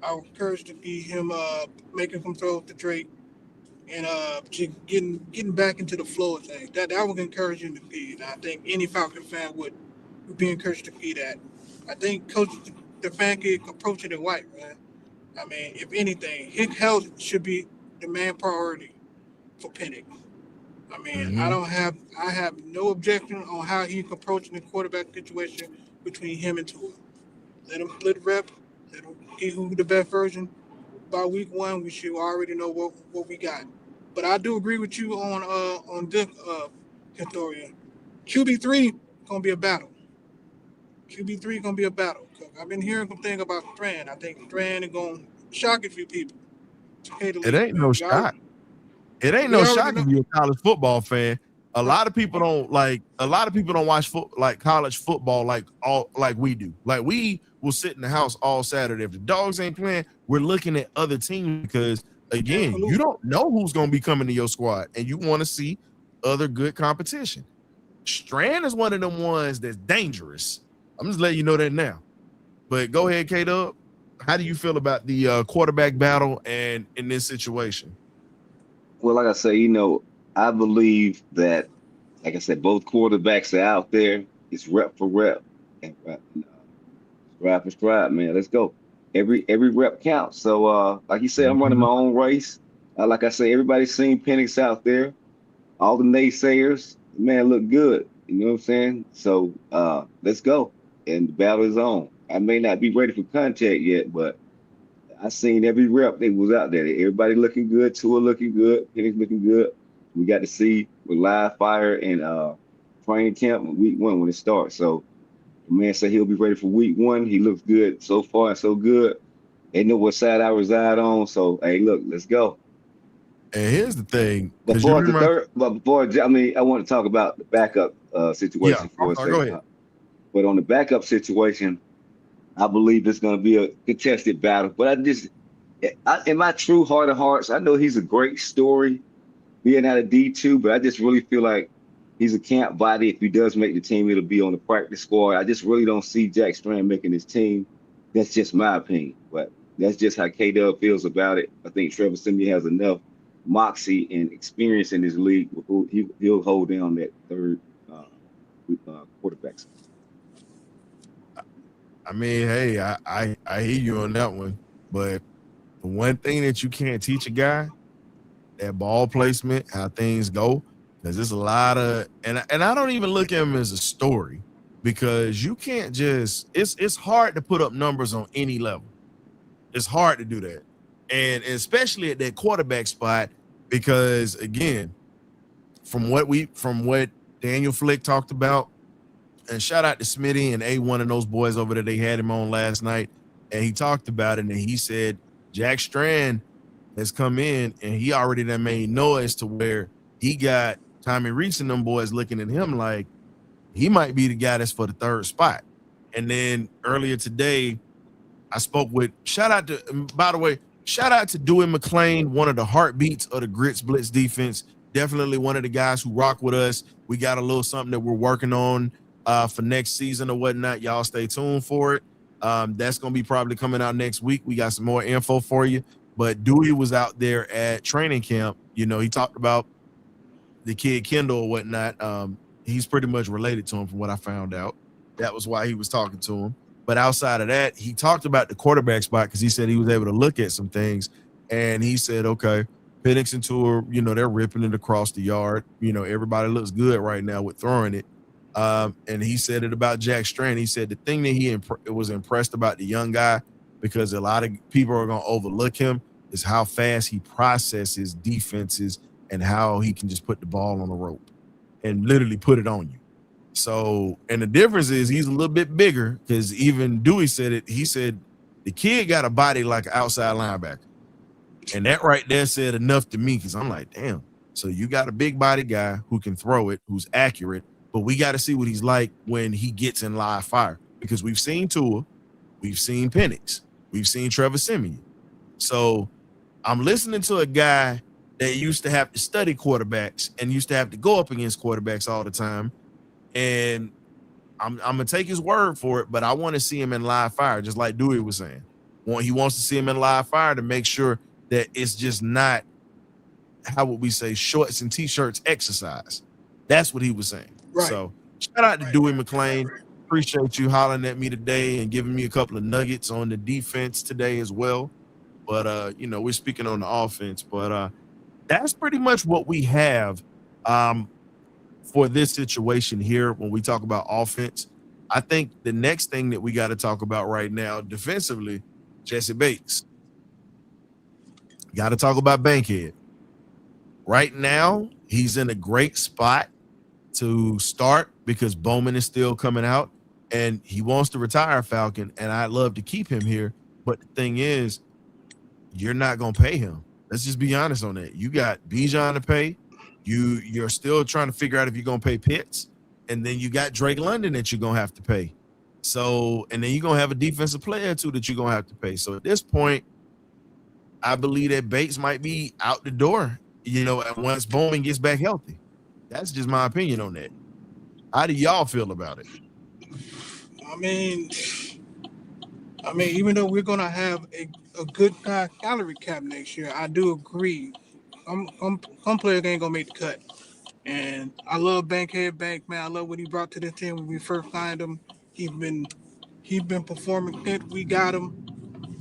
I would encourage to be him making some throws to Drake and just getting back into the flow of things. That would encourage him to be. And I think any Falcon fan would be encouraged to be that. I think Coach Stefanski approach it right, man. I mean, if anything, his health should be the main priority for Penix. I mean, I have no objection on how he's approaching the quarterback situation between him and Tua. Let him split rep. Let him get who the best version. By week one, we should already know what we got. But I do agree with you on this historian. QB3 gonna be a battle. QB3 gonna be a battle. I've been hearing some things about Strand. I think Strand is gonna shock a few people. It ain't no shock. It ain't no shock if you're a college football fan. A lot of people don't watch college football like we do. Like, we will sit in the house all Saturday. If the Dogs ain't playing, we're looking at other teams, because again, you don't know who's gonna be coming to your squad, and you want to see other good competition. Strand is one of them ones that's dangerous. I'm just letting you know that now. But go ahead, K-Dub. How do you feel about the quarterback battle and in this situation? Well, like I say, I believe that, like I said, both quarterbacks are out there. It's rep for rep and stride for stride, man. Let's go. Every rep counts. So, like you said, I'm running my own race. Like I say, everybody's seen Penix out there. All the naysayers, man, look good. You know what I'm saying? So, let's go. And the battle is on. I may not be ready for contact yet, but I seen every rep that was out there. Everybody looking good, Tua looking good, Penix looking good. We got to see with live fire and training camp in week one when it starts. So the man said he'll be ready for week one. He looks good so far and so good. They know what side I reside on. So, hey, look, let's go. And here's the thing. I want to talk about the backup situation for a second. Go ahead. But on the backup situation, I believe it's going to be a contested battle. But in my true heart of hearts, I know he's a great story being out of D2, but I just really feel like He's a camp body. If he does make the team, it'll be on the practice squad. I just really don't see Jack Strand making his team. That's just my opinion, but that's just how K-Dub feels about it. I think Trevor Siemian has enough moxie and experience in his league. He'll hold down that third quarterback. I mean, hey, I hear you on that one, but the one thing that you can't teach a guy, that ball placement, how things go, because there's a lot of, and I don't even look at him as a story, because you can't just, it's hard to put up numbers on any level. It's hard to do that, and especially at that quarterback spot, because again, from what Daniel Flick talked about, and shout out to Smitty and A1 and those boys over there, they had him on last night, and he talked about it, and he said Jack Strand has come in and he already done made noise to where he got Tommy Reese and them boys looking at him like he might be the guy that's for the third spot. And then earlier today, I spoke with, by the way, shout out to Dewey McClain, one of the heartbeats of the Grits Blitz defense. Definitely one of the guys who rock with us. We got a little something that we're working on for next season or whatnot. Y'all stay tuned for it. That's going to be probably coming out next week. We got some more info for you. But Dewey was out there at training camp. You know, he talked about the kid Kendall or whatnot. He's pretty much related to him from what I found out. That was why he was talking to him. But outside of that, he talked about the quarterback spot because he said he was able to look at some things. And he said, okay, Penix and Tour, you know, they're ripping it across the yard. You know, everybody looks good right now with throwing it. And he said it about Jack Strand. He said the thing that he was impressed about the young guy, because a lot of people are going to overlook him, is how fast he processes defenses and how he can just put the ball on the rope and literally put it on you. So, and the difference is he's a little bit bigger, because even Dewey said it. He said the kid got a body like an outside linebacker. And that right there said enough to me, because I'm like, damn. So you got a big body guy who can throw it, who's accurate, but we got to see what he's like when he gets in live fire, because we've seen Tua, we've seen Penix, we've seen Trevor Siemian. So I'm listening to a guy that used to have to study quarterbacks and used to have to go up against quarterbacks all the time. And I'm going to take his word for it, but I want to see him in live fire, just like Dewey was saying. He wants to see him in live fire to make sure that it's just not, how would we say, shorts and T-shirts exercise. That's what he was saying. Right. So shout out to Dewey McClain. Appreciate you hollering at me today and giving me a couple of nuggets on the defense today as well. But, you know, we're speaking on the offense. But that's pretty much what we have for this situation here when we talk about offense. I think the next thing that we got to talk about right now defensively, Jesse Bates. Got to talk about Bankhead. Right now, he's in a great spot to start because Bowman is still coming out and he wants to retire Falcon, and I'd love to keep him here. But the thing is, you're not going to pay him. Let's just be honest on that. You got Bijan to pay. You're still trying to figure out if you're going to pay Pitts, and then you got Drake London that you're going to have to pay. So, and then you're going to have a defensive player too that you're going to have to pay. So at this point, I believe that Bates might be out the door, you know, once Bowman gets back healthy. That's just my opinion on that. How do y'all feel about it? I mean, even though we're gonna have a good salary cap next year, I do agree. Some players ain't gonna make the cut, and I love Bankhead Bank, man. I love what he brought to this team when we first signed him. He's been performing good. We got him,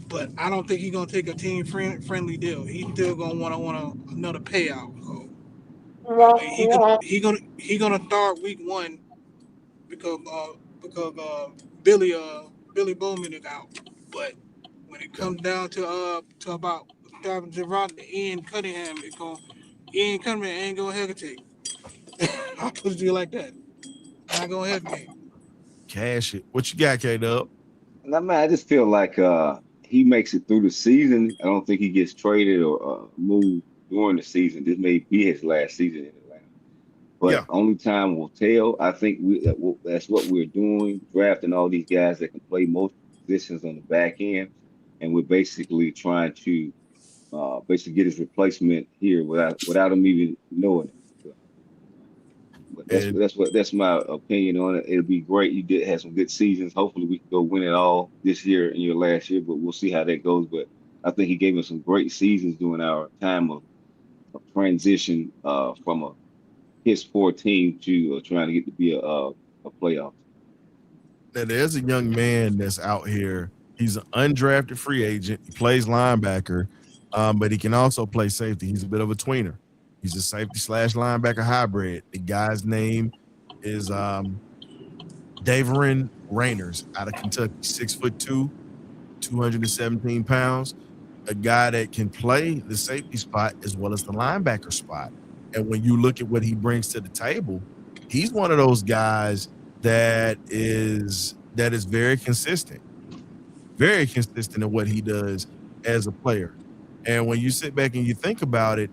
but I don't think he's gonna take a team friendly deal. He's still gonna want another payout. So he gonna start week one because Billy Bowman is out. But when it comes down to about Gerard Ian Cunningham, Ian Cunningham ain't gonna hesitate. I'll put it to you like that. Not gonna hesitate. Cash it. What you got, K-Dub? I just feel like he makes it through the season. I don't think he gets traded or moved during the season. This may be his last season in Atlanta. But only time will tell. I think that's what we're doing, drafting all these guys that can play most positions on the back end. And we're basically trying to basically get his replacement here without him even knowing it. And That's my opinion on it. It'll be great. You did have some good seasons. Hopefully we can go win it all this year and your last year, but we'll see how that goes. But I think he gave us some great seasons during our time of transition from a piss poor team to trying to get to be a playoff. now there's a young man that's out here. He's an undrafted free agent. He plays linebacker, but he can also play safety. He's a bit of a tweener. He's a safety slash linebacker hybrid. The guy's name is Daverin Rainers out of Kentucky, 6'2", 217 pounds. A guy that can play the safety spot as well as the linebacker spot. And when you look at what he brings to the table, he's one of those guys that is very consistent in what he does as a player. And when you sit back and you think about it,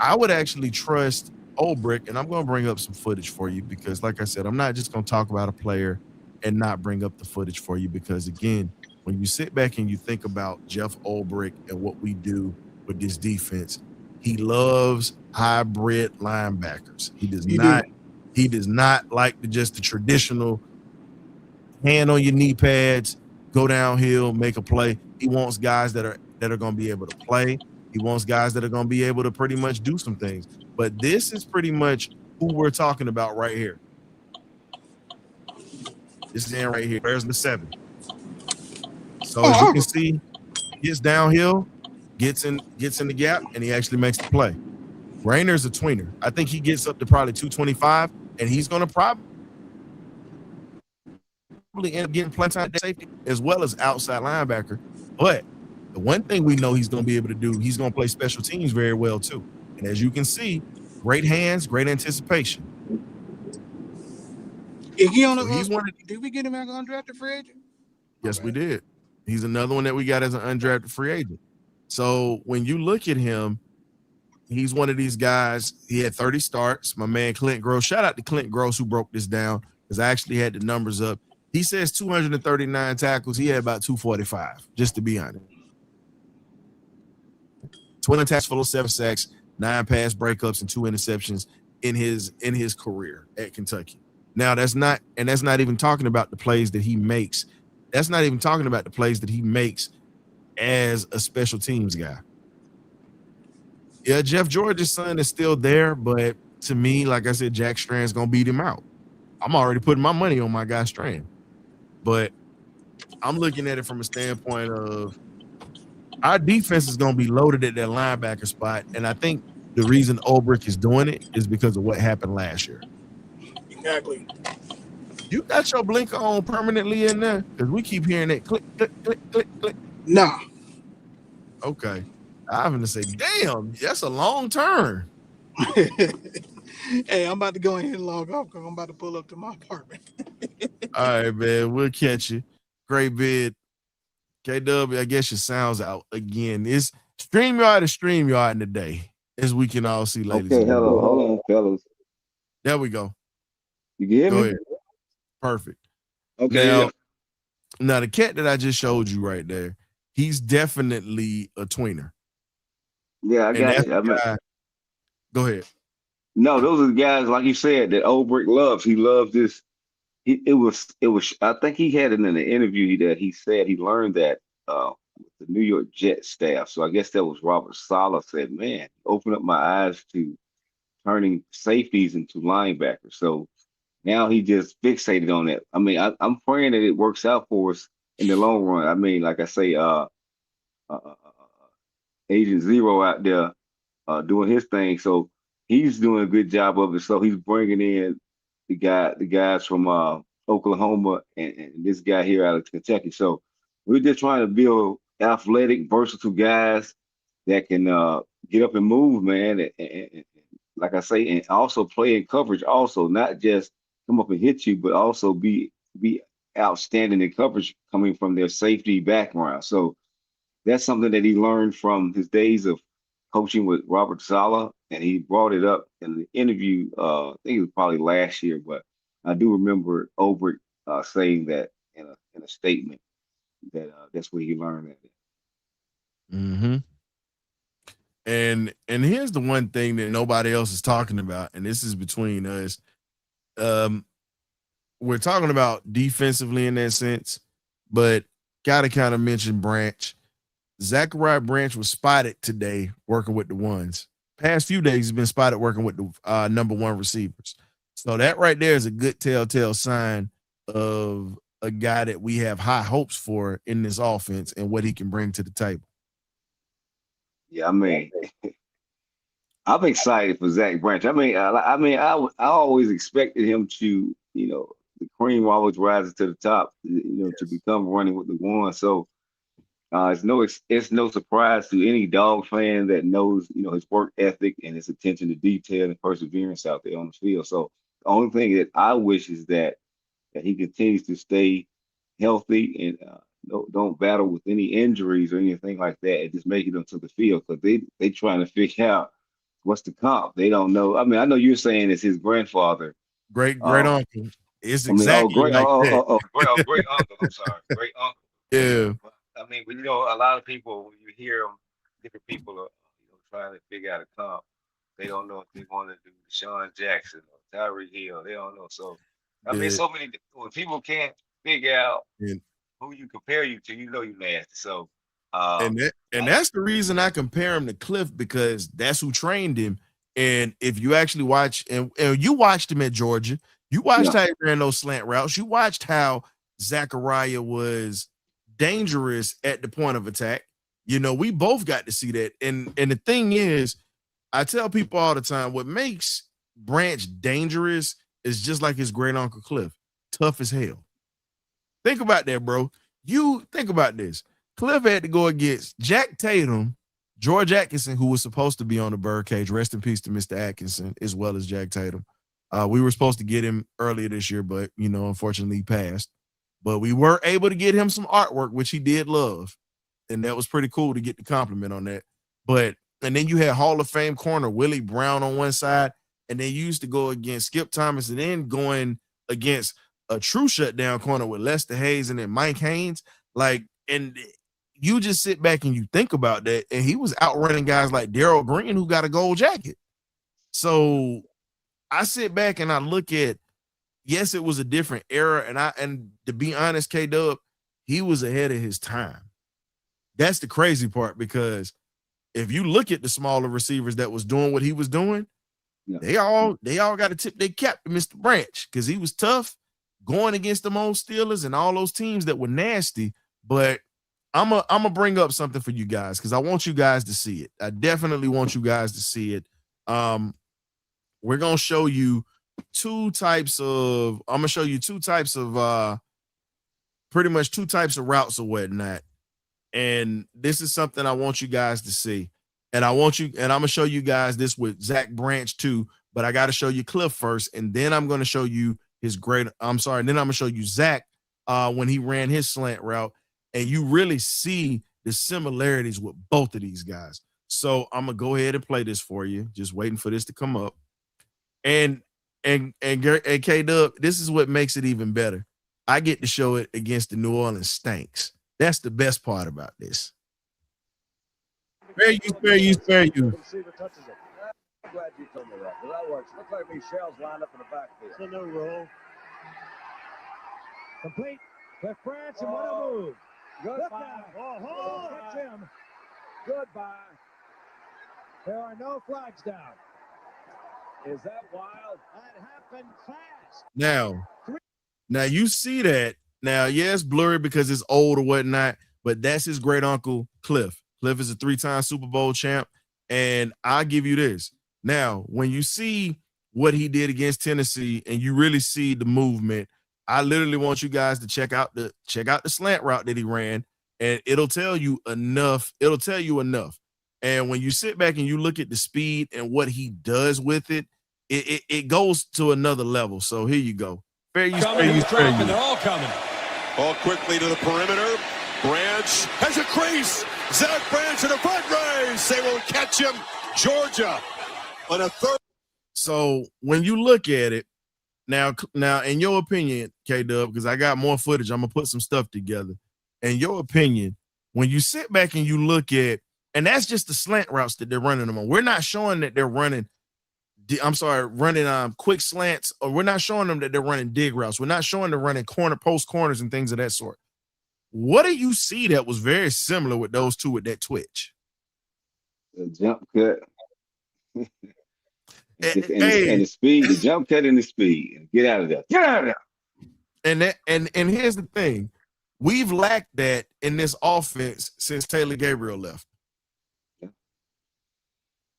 I would actually trust Olbrich, and I'm going to bring up some footage for you because, like I said, I'm not just going to talk about a player and not bring up the footage for you because, again, when you sit back and you think about Jeff Olbrich and what we do with this defense, he loves hybrid linebackers. He does not like just the traditional hand on your knee pads, go downhill, make a play. He wants guys that are going to be able to play. He wants guys that are going to be able to pretty much do some things. But this is pretty much who we're talking about right here. This is right here. There's the 7. So as you can see, gets downhill, gets in the gap, and he actually makes the play. Rainer's a tweener. I think he gets up to probably 225, and he's going to probably end up getting plenty of safety as well as outside linebacker. But the one thing we know he's going to be able to do, he's going to play special teams very well too. And as you can see, great hands, great anticipation. Is he on So he's one. Did we get him as an undrafted free agent? Yes, we did. He's another one that we got as an undrafted free agent. So when you look at him, he's one of these guys. He had 30 starts. My man Clint Gross. Shout out to Clint Gross who broke this down because I actually had the numbers up. He says 239 tackles. He had about 245, just to be honest. 20 tackles for 7 sacks, 9 pass breakups, and 2 interceptions in his career at Kentucky. Now that's not even talking about the plays that he makes. That's not even talking about the plays that he makes as a special teams guy. Yeah, Jeff George's son is still there, but to me, like I said, Jack Strand's gonna beat him out. I'm already putting my money on my guy Strand, but I'm looking at it from a standpoint of our defense is gonna be loaded at that linebacker spot, and I think the reason Olbrich is doing it is because of what happened last year. Exactly. You got your blinker on permanently in there? Because we keep hearing that click, click, click, click, click. Nah. Okay. I'm going to say, damn, that's a long turn. Hey, I'm about to go ahead and log off because I'm about to pull up to my apartment. All right, man. We'll catch you. Great bid. KW, I guess your sound's out again. It's StreamYard is StreamYard in the day, as we can all see, ladies. Okay, hello. Hold on, fellas. There we go. You can hear Go me? ahead. Perfect. Okay. Now, the cat that I just showed you right there, he's definitely a tweener. Yeah, I got you. Go ahead. No, those are the guys, like you said, that Olbrich loves. He loves this. It was. I think he had it in the interview that he said he learned that with the New York Jets staff. So I guess that was Robert Saleh said, man, open up my eyes to turning safeties into linebackers. So now he just fixated on that. I mean, I'm praying that it works out for us in the long run. I mean, like I say, Agent Zero out there doing his thing. So he's doing a good job of it. So he's bringing in the guys from Oklahoma and this guy here out of Kentucky. So we're just trying to build athletic, versatile guys that can get up and move, man. And like I say, and also play in coverage. Also, not just come up and hit you, but also be outstanding in coverage coming from their safety background. So that's something that he learned from his days of coaching with Robert Saleh, and he brought it up in the interview. I think it was probably last year, but I do remember Olbrich saying that in a statement that that's where he learned that. Mm-hmm. And here's the one thing that nobody else is talking about, and this is between us. we're talking about defensively in that sense, but got to kind of mention Branch. Zachariah Branch was spotted today working with the ones. Past few days, he's been spotted working with the number one receivers. So that right there is a good telltale sign of a guy that we have high hopes for in this offense and what he can bring to the table. Yeah, I mean, I'm excited for Zach Branch. I always expected him to, the cream always rises to the top, to become running with the one. So it's no surprise to any dog fan that knows, his work ethic and his attention to detail and perseverance out there on the field. So the only thing that I wish is that he continues to stay healthy and don't battle with any injuries or anything like that, and just make it onto the field, because they trying to figure out what's the comp. They don't know. I mean, I know you're saying it's his grandfather, great uncle. It's exactly great, like that. Great uncle. I'm sorry, great uncle. Yeah. I mean, but a lot of people, when you hear them, different people are trying to figure out a comp. They don't know if they want to do Deshaun Jackson or Tyreek Hill. They don't know. So I mean, so many when people can't figure out who you compare you to, you're nasty. So that's the reason I compare him to Cliff, because that's who trained him. And if you actually watch and you watched him at Georgia, you watched how he ran those slant routes. You watched how Zachariah was dangerous at the point of attack. We both got to see that. And the thing is, I tell people all the time, what makes Branch dangerous is just like his great uncle Cliff, tough as hell. Think about that, bro. You think about this. Cliff had to go against Jack Tatum, George Atkinson, who was supposed to be on the BirdCage. Rest in peace to Mr. Atkinson, as well as Jack Tatum. We were supposed to get him earlier this year, but, unfortunately he passed. But we were able to get him some artwork, which he did love. And that was pretty cool to get the compliment on that. And then you had Hall of Fame corner Willie Brown on one side, and then you used to go against Skip Thomas, and then going against a true shutdown corner with Lester Hayes and then Mike Haynes. And you just sit back and you think about that, and he was outrunning guys like Darryl Green, who got a gold jacket. So I sit back and I look at, yes, it was a different era, and to be honest, K-Dub, he was ahead of his time. That's the crazy part, because if you look at the smaller receivers that was doing what he was doing, they all got to tip their cap to Mr. Branch, because he was tough going against them old Steelers and all those teams that were nasty. But I'm a bring up something for you guys, because I want you guys to see it. I definitely want you guys to see it. We're gonna show you two types of pretty much two types of routes or whatnot. And this is something I want you guys to see. And I'm gonna show you guys this with Zach Branch too, but I got to show you Cliff first, and then I'm gonna show you then I'm gonna show you Zach when he ran his slant route, and you really see the similarities with both of these guys. So I'm gonna go ahead and play this for you, just waiting for this to come up. And K-Dub, this is what makes it even better. I get to show it against the New Orleans Stanks. That's the best part about this. Spare you. Receiver touches it. I'm glad you told me that. That works. Looks like Michelle's lined up in the backfield. It's a new rule. Complete. Cliff Branch, and what a move. Goodbye. Oh, catch him. Goodbye. There are no flags down. Is that wild? That happened fast. Now you see that. Now, yeah, it's blurry because it's old or whatnot, but that's his great uncle, Cliff. Cliff is a 3-time Super Bowl champ, and I'll give you this. Now, when you see what he did against Tennessee and you really see the movement, I literally want you guys to check out the slant route that he ran, and it'll tell you enough. And when you sit back and you look at the speed and what he does with it, it goes to another level. So here you go. They're all coming. Ball quickly to the perimeter. Branch has a crease. Zach Branch in a front race. They will catch him. Georgia on a third. So when you look at it, now, in your opinion, K-Dub, because I got more footage, I'm going to put some stuff together. In your opinion, when you sit back and you look at, and that's just the slant routes that they're running them on. We're not showing that they're running running quick slants, or we're not showing them that they're running dig routes. We're not showing them running post corners and things of that sort. What do you see that was very similar with those two with that twitch? The jump cut. and Hey, the speed, the jump cut and the speed. Get out of there. Get out of there. And here's the thing. We've lacked that in this offense since Taylor Gabriel left. Yeah.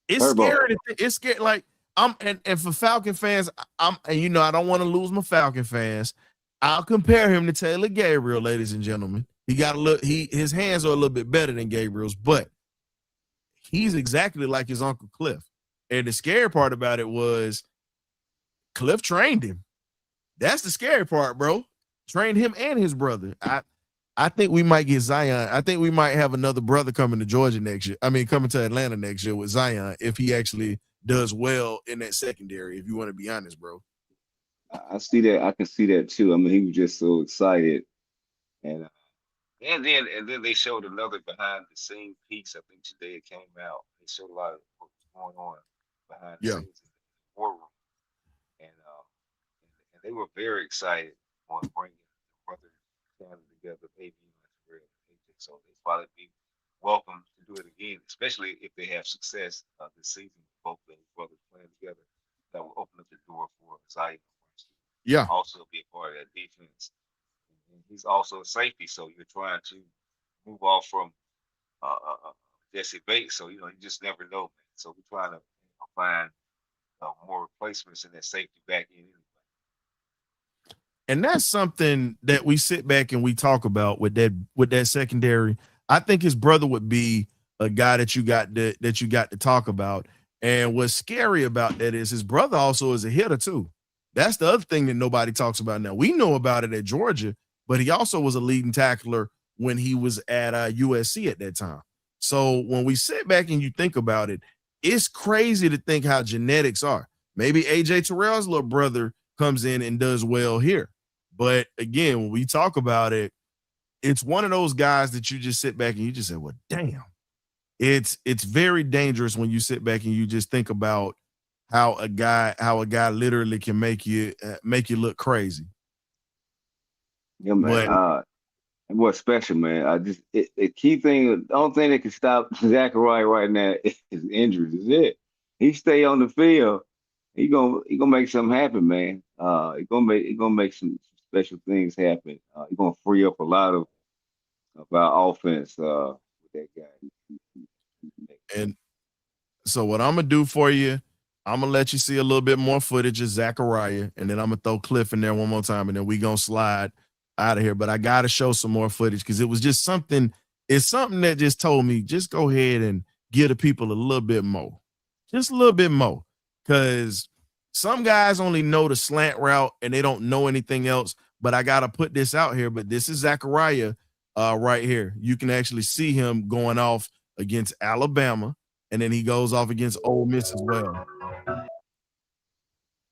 It's scary. It's scary. Like and for Falcon fans, I don't want to lose my Falcon fans. I'll compare him to Taylor Gabriel, ladies and gentlemen. His hands are a little bit better than Gabriel's, but he's exactly like his Uncle Cliff. And the scary part about it was Cliff trained him. That's the scary part, bro. Trained him and his brother. I think we might get Zion. I think we might have another brother coming to Georgia next year. Coming to Atlanta next year with Zion if he actually does well in that secondary, if you want to be honest, bro. I see that. I can see that too. I mean, he was just so excited, and then they showed another behind the scene piece. I think today it came out. They showed a lot of what was going on behind the scenes in the war room, and they were very excited on bringing the brother family together, baby and AJ. So they probably be welcome to do it again, especially if they have success this season. Both of those brothers playing together, that will open up the door for Zion. Yeah. Also be a part of that defense. And he's also a safety, so you're trying to move off from Jesse Bates. So you just never know, man. So we're trying to find more replacements in that safety back end. And that's something that we sit back and we talk about with that secondary. I think his brother would be a guy that you got to talk about. And what's scary about that is his brother also is a hitter too. That's the other thing that nobody talks about now. We know about it at Georgia, but he also was a leading tackler when he was at USC at that time. So when we sit back and you think about it, it's crazy to think how genetics are. Maybe AJ Terrell's little brother comes in and does well here. But again, when we talk about it, it's one of those guys that you just sit back and you just say, well, damn. It's very dangerous when you sit back and you just think about how a guy literally can make you look crazy. Yeah, man. And what's special, man? The key thing, the only thing that can stop Zachariah right now is injuries. Is it? He stay on the field, he gonna make something happen, man. He gonna make some special things happen. He's gonna free up a lot of our offense with that guy. And so what I'm gonna do for you, I'm gonna let you see a little bit more footage of Zachariah, and then I'm gonna throw Cliff in there one more time, and then we gonna slide out of here. But I gotta show some more footage because it was just something. It's something that just told me just go ahead and give the people a little bit more, just a little bit more, because some guys only know the slant route and they don't know anything else. But I gotta put this out here. But this is Zachariah right here. You can actually see him going off against Alabama, and then he goes off against Ole Miss as well.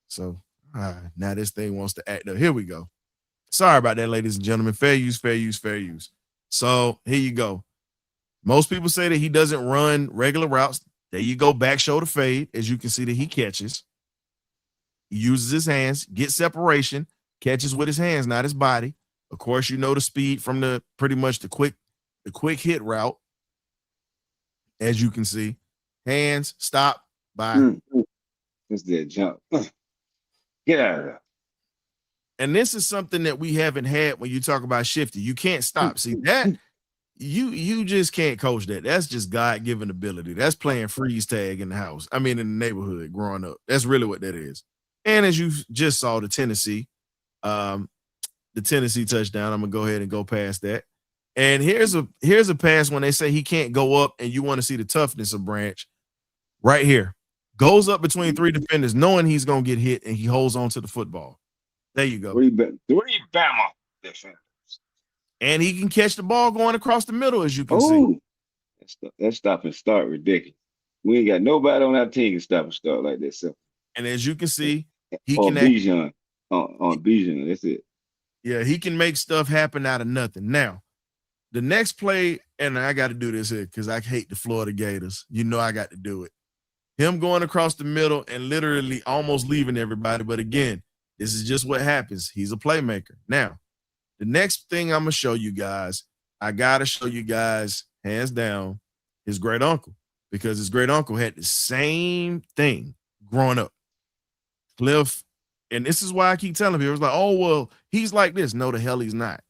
So now this thing wants to act up. Here we go. Sorry about that, ladies and gentlemen. Fair use, fair use, fair use. So here you go. Most people say that he doesn't run regular routes. There you go, back shoulder fade. As you can see that he catches. He uses his hands, gets separation, catches with his hands, not his body. Of course, you know the speed from the quick hit route. As you can see, hands, stop, bye. It's that jump. Get out of there. And this is something that we haven't had when you talk about shifty. You can't stop. See that you just can't coach that. That's just God-given ability. That's playing freeze tag in the house. I mean, in the neighborhood growing up. That's really what that is. And as you just saw the Tennessee touchdown, I'm gonna go ahead and go past that. And here's a pass when they say he can't go up and you want to see the toughness of Branch right here. Goes up between three defenders, knowing he's going to get hit, and he holds on to the football. There you go. Three Bama defenders. And he can catch the ball going across the middle, as you can see. That stop and start ridiculous. We ain't got nobody on our team can stop and start like that. So. And as you can see, he on can Bijan. On Bijan, that's it. Yeah, he can make stuff happen out of nothing. Now, the next play, and I got to do this here because I hate the Florida Gators. You know I got to do it. him going across the middle and literally almost leaving everybody. But again, this is just what happens. He's a playmaker. Now, the next thing I'm going to show you guys, I got to show you guys, hands down, his great uncle, because his great uncle had the same thing growing up. Cliff, and this is why I keep telling people, it's like, oh, well, he's like this. No, the hell he's not.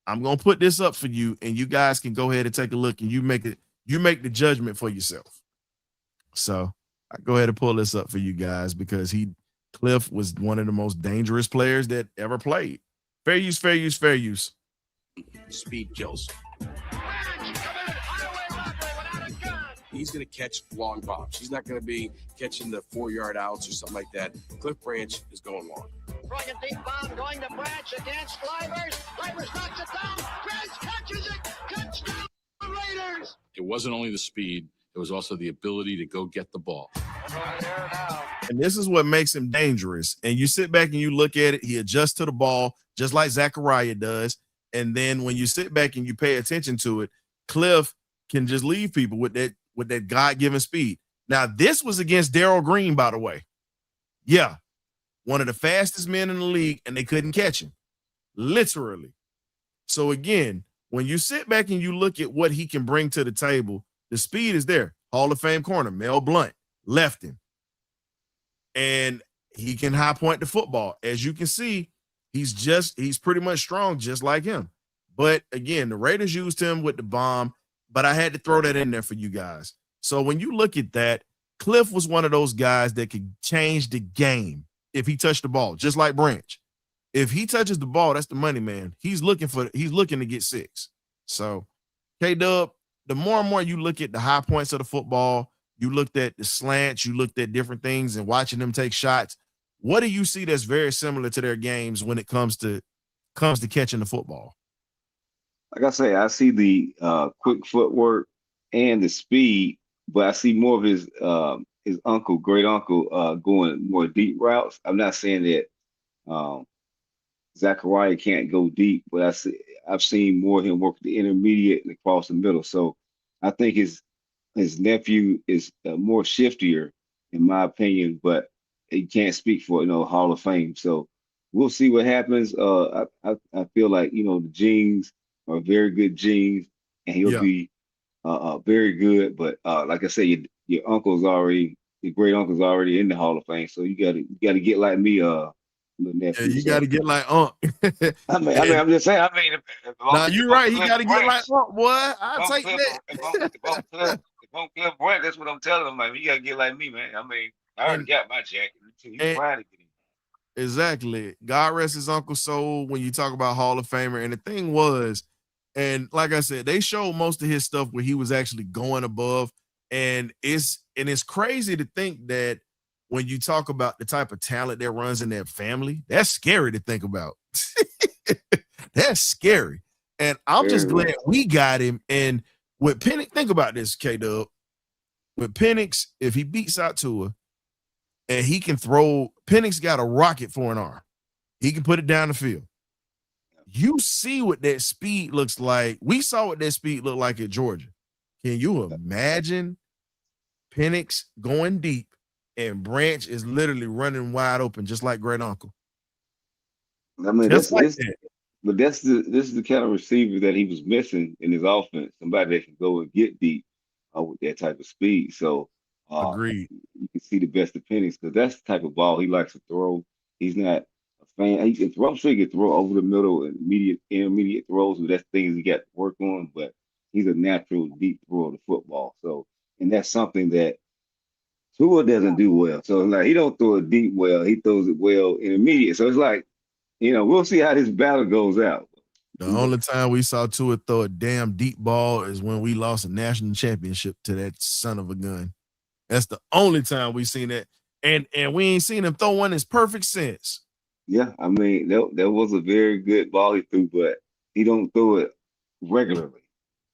I'm going to put this up for you, and you guys can go ahead and take a look, and you make the judgment for yourself. So I go ahead and pull this up for you guys, because Cliff was one of the most dangerous players that ever played. Fair use, fair use, fair use. Speed kills. He's going to catch long bombs. He's not going to be catching the 4-yard outs or something like that. Cliff Branch is going long. Throwing a deep bomb, going to Branch against Livers. Livers knocks it down. Branch catches it. Touchdown, Raiders. It wasn't only the speed, it was also the ability to go get the ball. And this is what makes him dangerous. And you sit back and you look at it, he adjusts to the ball just like Zachariah does. And then when you sit back and you pay attention to it, Cliff can just leave people with that God-given speed. Now, this was against Darryl Green, by the way. Yeah, one of the fastest men in the league, and they couldn't catch him, literally. So again, when you sit back and you look at what he can bring to the table, the speed is there. Hall of Fame corner, Mel Blount, left him. And he can high point the football. As you can see, he's pretty much strong, just like him. But again, the Raiders used him with the bomb, but I had to throw that in there for you guys. So when you look at that, Cliff was one of those guys that could change the game if he touched the ball, just like Branch. If he touches the ball, that's the money, man. He's looking to get 6. So, K-Dub, the more and more you look at the high points of the football, you looked at the slants, you looked at different things and watching them take shots. What do you see that's very similar to their games when it comes to catching the football? Like I say, I see the quick footwork and the speed, but I see more of his uncle, great uncle, going more deep routes. I'm not saying that Zachariah can't go deep, but I've seen more of him work the intermediate and across the middle. So I think his nephew is more shiftier, in my opinion, but he can't speak for Hall of Fame. So we'll see what happens. I feel like the genes are very good genes, and he'll be very good. But like I said, your great uncle's already in the Hall of Fame. So you gotta get like me, nephew. Yeah, you gotta get like Unc. I mean, I'm just saying. Nah, you're right. He gotta get like Unc, boy. I'll take that. If I'm Cliff Branch, that's what I'm telling him. Man, you gotta get like me, man. I mean, I already got my jacket. He's trying to get in. Exactly. God rest his uncle's soul when you talk about Hall of Famer. And the thing was, and like I said, they showed most of his stuff where he was actually going above. And it's crazy to think that when you talk about the type of talent that runs in their family, that's scary to think about. That's scary. And I'm just glad we got him. And with Penix, think about this, K-Dub. With Penix, if he beats out Tua and he can throw, Penix got a rocket for an arm. He can put it down the field. You see what that speed looks like. We saw what that speed looked like at Georgia. Can you imagine Penix going deep and Branch is literally running wide open, just like great uncle? I mean, this is the kind of receiver that he was missing in his offense. Somebody that can go and get deep with that type of speed. So agreed. You can see the best of Penix because that's the type of ball he likes to throw. He's not a fan. He can throw, I'm sure he can throw over the middle and intermediate throws, but that's things he got to work on. But he's a natural deep thrower of the football. So, and that's something that Tua doesn't do well. So like he don't throw it deep well. He throws it well intermediate. So it's like, we'll see how this battle goes out. The only time we saw Tua throw a damn deep ball is when we lost a national championship to that son of a gun. That's the only time we seen that. And we ain't seen him throw one in perfect sense. Yeah, I mean, that was a very good ball he threw, but he don't throw it regularly.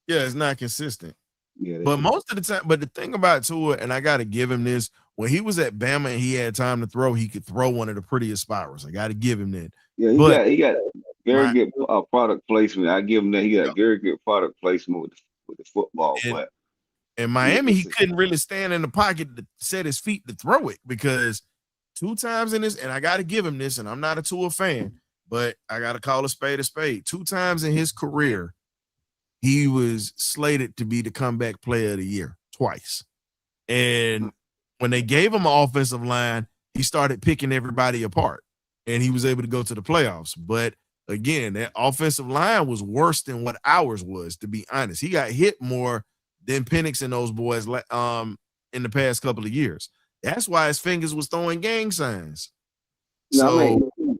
Yeah, it's not consistent. Yeah, but most of the time, but the thing about Tua, and I got to give him this, when he was at Bama and he had time to throw, he could throw one of the prettiest spirals. I got to give him that. Yeah, he got very good product placement. I give him that. He got very good product placement with the football. In Miami, he couldn't really stand in the pocket to set his feet to throw it because 2 times in this, and I got to give him this, and I'm not a Tua fan, but I got to call a spade a spade. 2 times in his career, he was slated to be the comeback player of the year twice. And when they gave him an offensive line, he started picking everybody apart, and he was able to go to the playoffs. But again, that offensive line was worse than what ours was, to be honest. He got hit more than Penix and those boys in the past couple of years. That's why his fingers was throwing gang signs. No, I mean,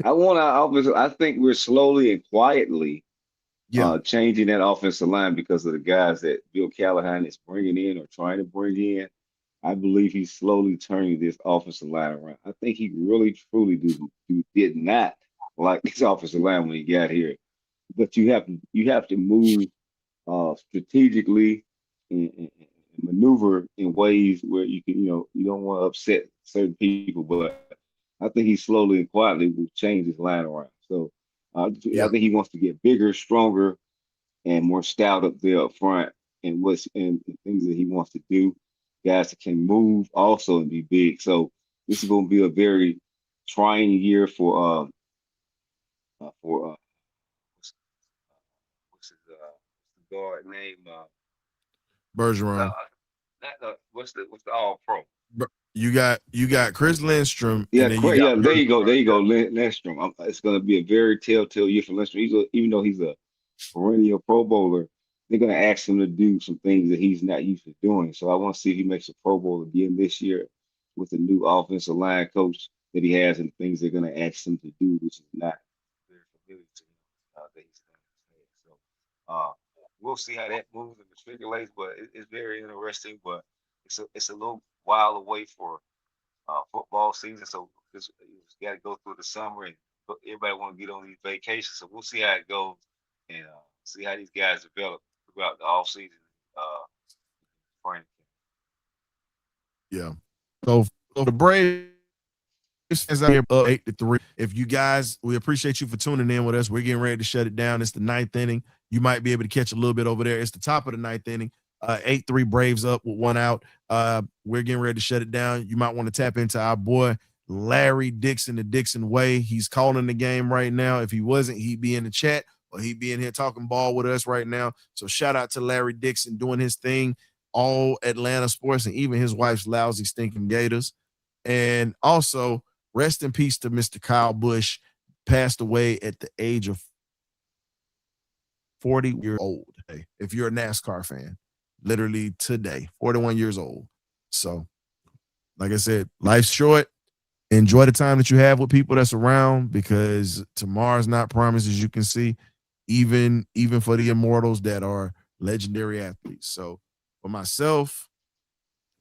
I want our offense. I think we're slowly and quietly changing that offensive line because of the guys that Bill Callahan is bringing in or trying to bring in. I believe he's slowly turning this offensive line around. I think he really, truly did not like this offensive line when he got here. But you have to move strategically and maneuver in ways where you can, you don't want to upset certain people. But I think he slowly and quietly will change his line around. So I think he wants to get bigger, stronger, and more stout up there up front, and things that he wants to do. Guys that can move also and be big. So this is going to be a very trying year for what's his guard name? Bergeron. What's the All Pro? You got Chris Lindstrom. Yeah, and then there you go, Lindstrom. It's going to be a very telltale year for Lindstrom. Even though he's a perennial Pro Bowler, they're going to ask him to do some things that he's not used to doing. So I want to see if he makes a Pro Bowl again this year with the new offensive line coach that he has and things they're going to ask him to do, which is not very familiar to him that he's done. So we'll see how that moves and matriculates, but it's very interesting. But it's a little while away for football season, so it's got to go through the summer, and everybody want to get on these vacations. So we'll see how it goes and see how these guys develop throughout the off season. Yeah. So the Braves is out here up 8-3. If you guys, we appreciate you for tuning in with us. We're getting ready to shut it down. It's the 9th inning. You might be able to catch a little bit over there. It's the top of the 9th inning. 8-3 Braves up with 1 out. We're getting ready to shut it down. You might want to tap into our boy Larry Dixon, the Dixon Way. He's calling the game right now. If he wasn't, he'd be in the chat or he'd be in here talking ball with us right now. So shout out to Larry Dixon doing his thing, all Atlanta sports, and even his wife's lousy stinking Gators. And also, rest in peace to Mr. Kyle Busch, passed away at the age of 40 years old. If you're a NASCAR fan, literally today, 41 years old. So, like I said, life's short. Enjoy the time that you have with people that's around, because tomorrow's not promised, as you can see, even for the immortals that are legendary athletes. So for myself,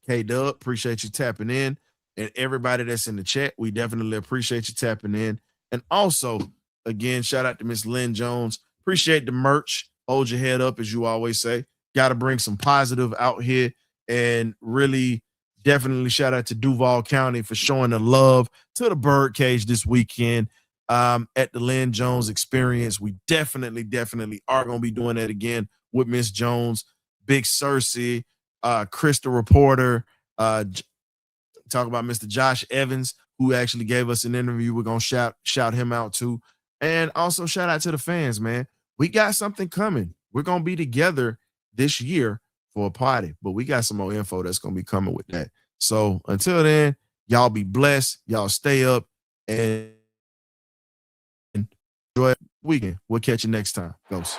K-Dub, appreciate you tapping in. And everybody that's in the chat, we definitely appreciate you tapping in. And also, again, shout out to Miss Lynn Jones. Appreciate the merch. Hold your head up, as you always say. Got to bring some positive out here, and really definitely shout out to Duval County for showing the love to the BirdCage this weekend at the Lynn Jones Experience. We definitely are going to be doing that again with Miss Jones, Big Cersei, Chris the reporter, talk about Mr. Josh Evans, who actually gave us an interview. We're going to shout him out too. And also shout out to the fans, man. We got something coming. We're going to be together this year for a party, but we got some more info that's going to be coming with that. So until then, y'all be blessed. Y'all stay up and enjoy the weekend. We'll catch you next time. Ghost.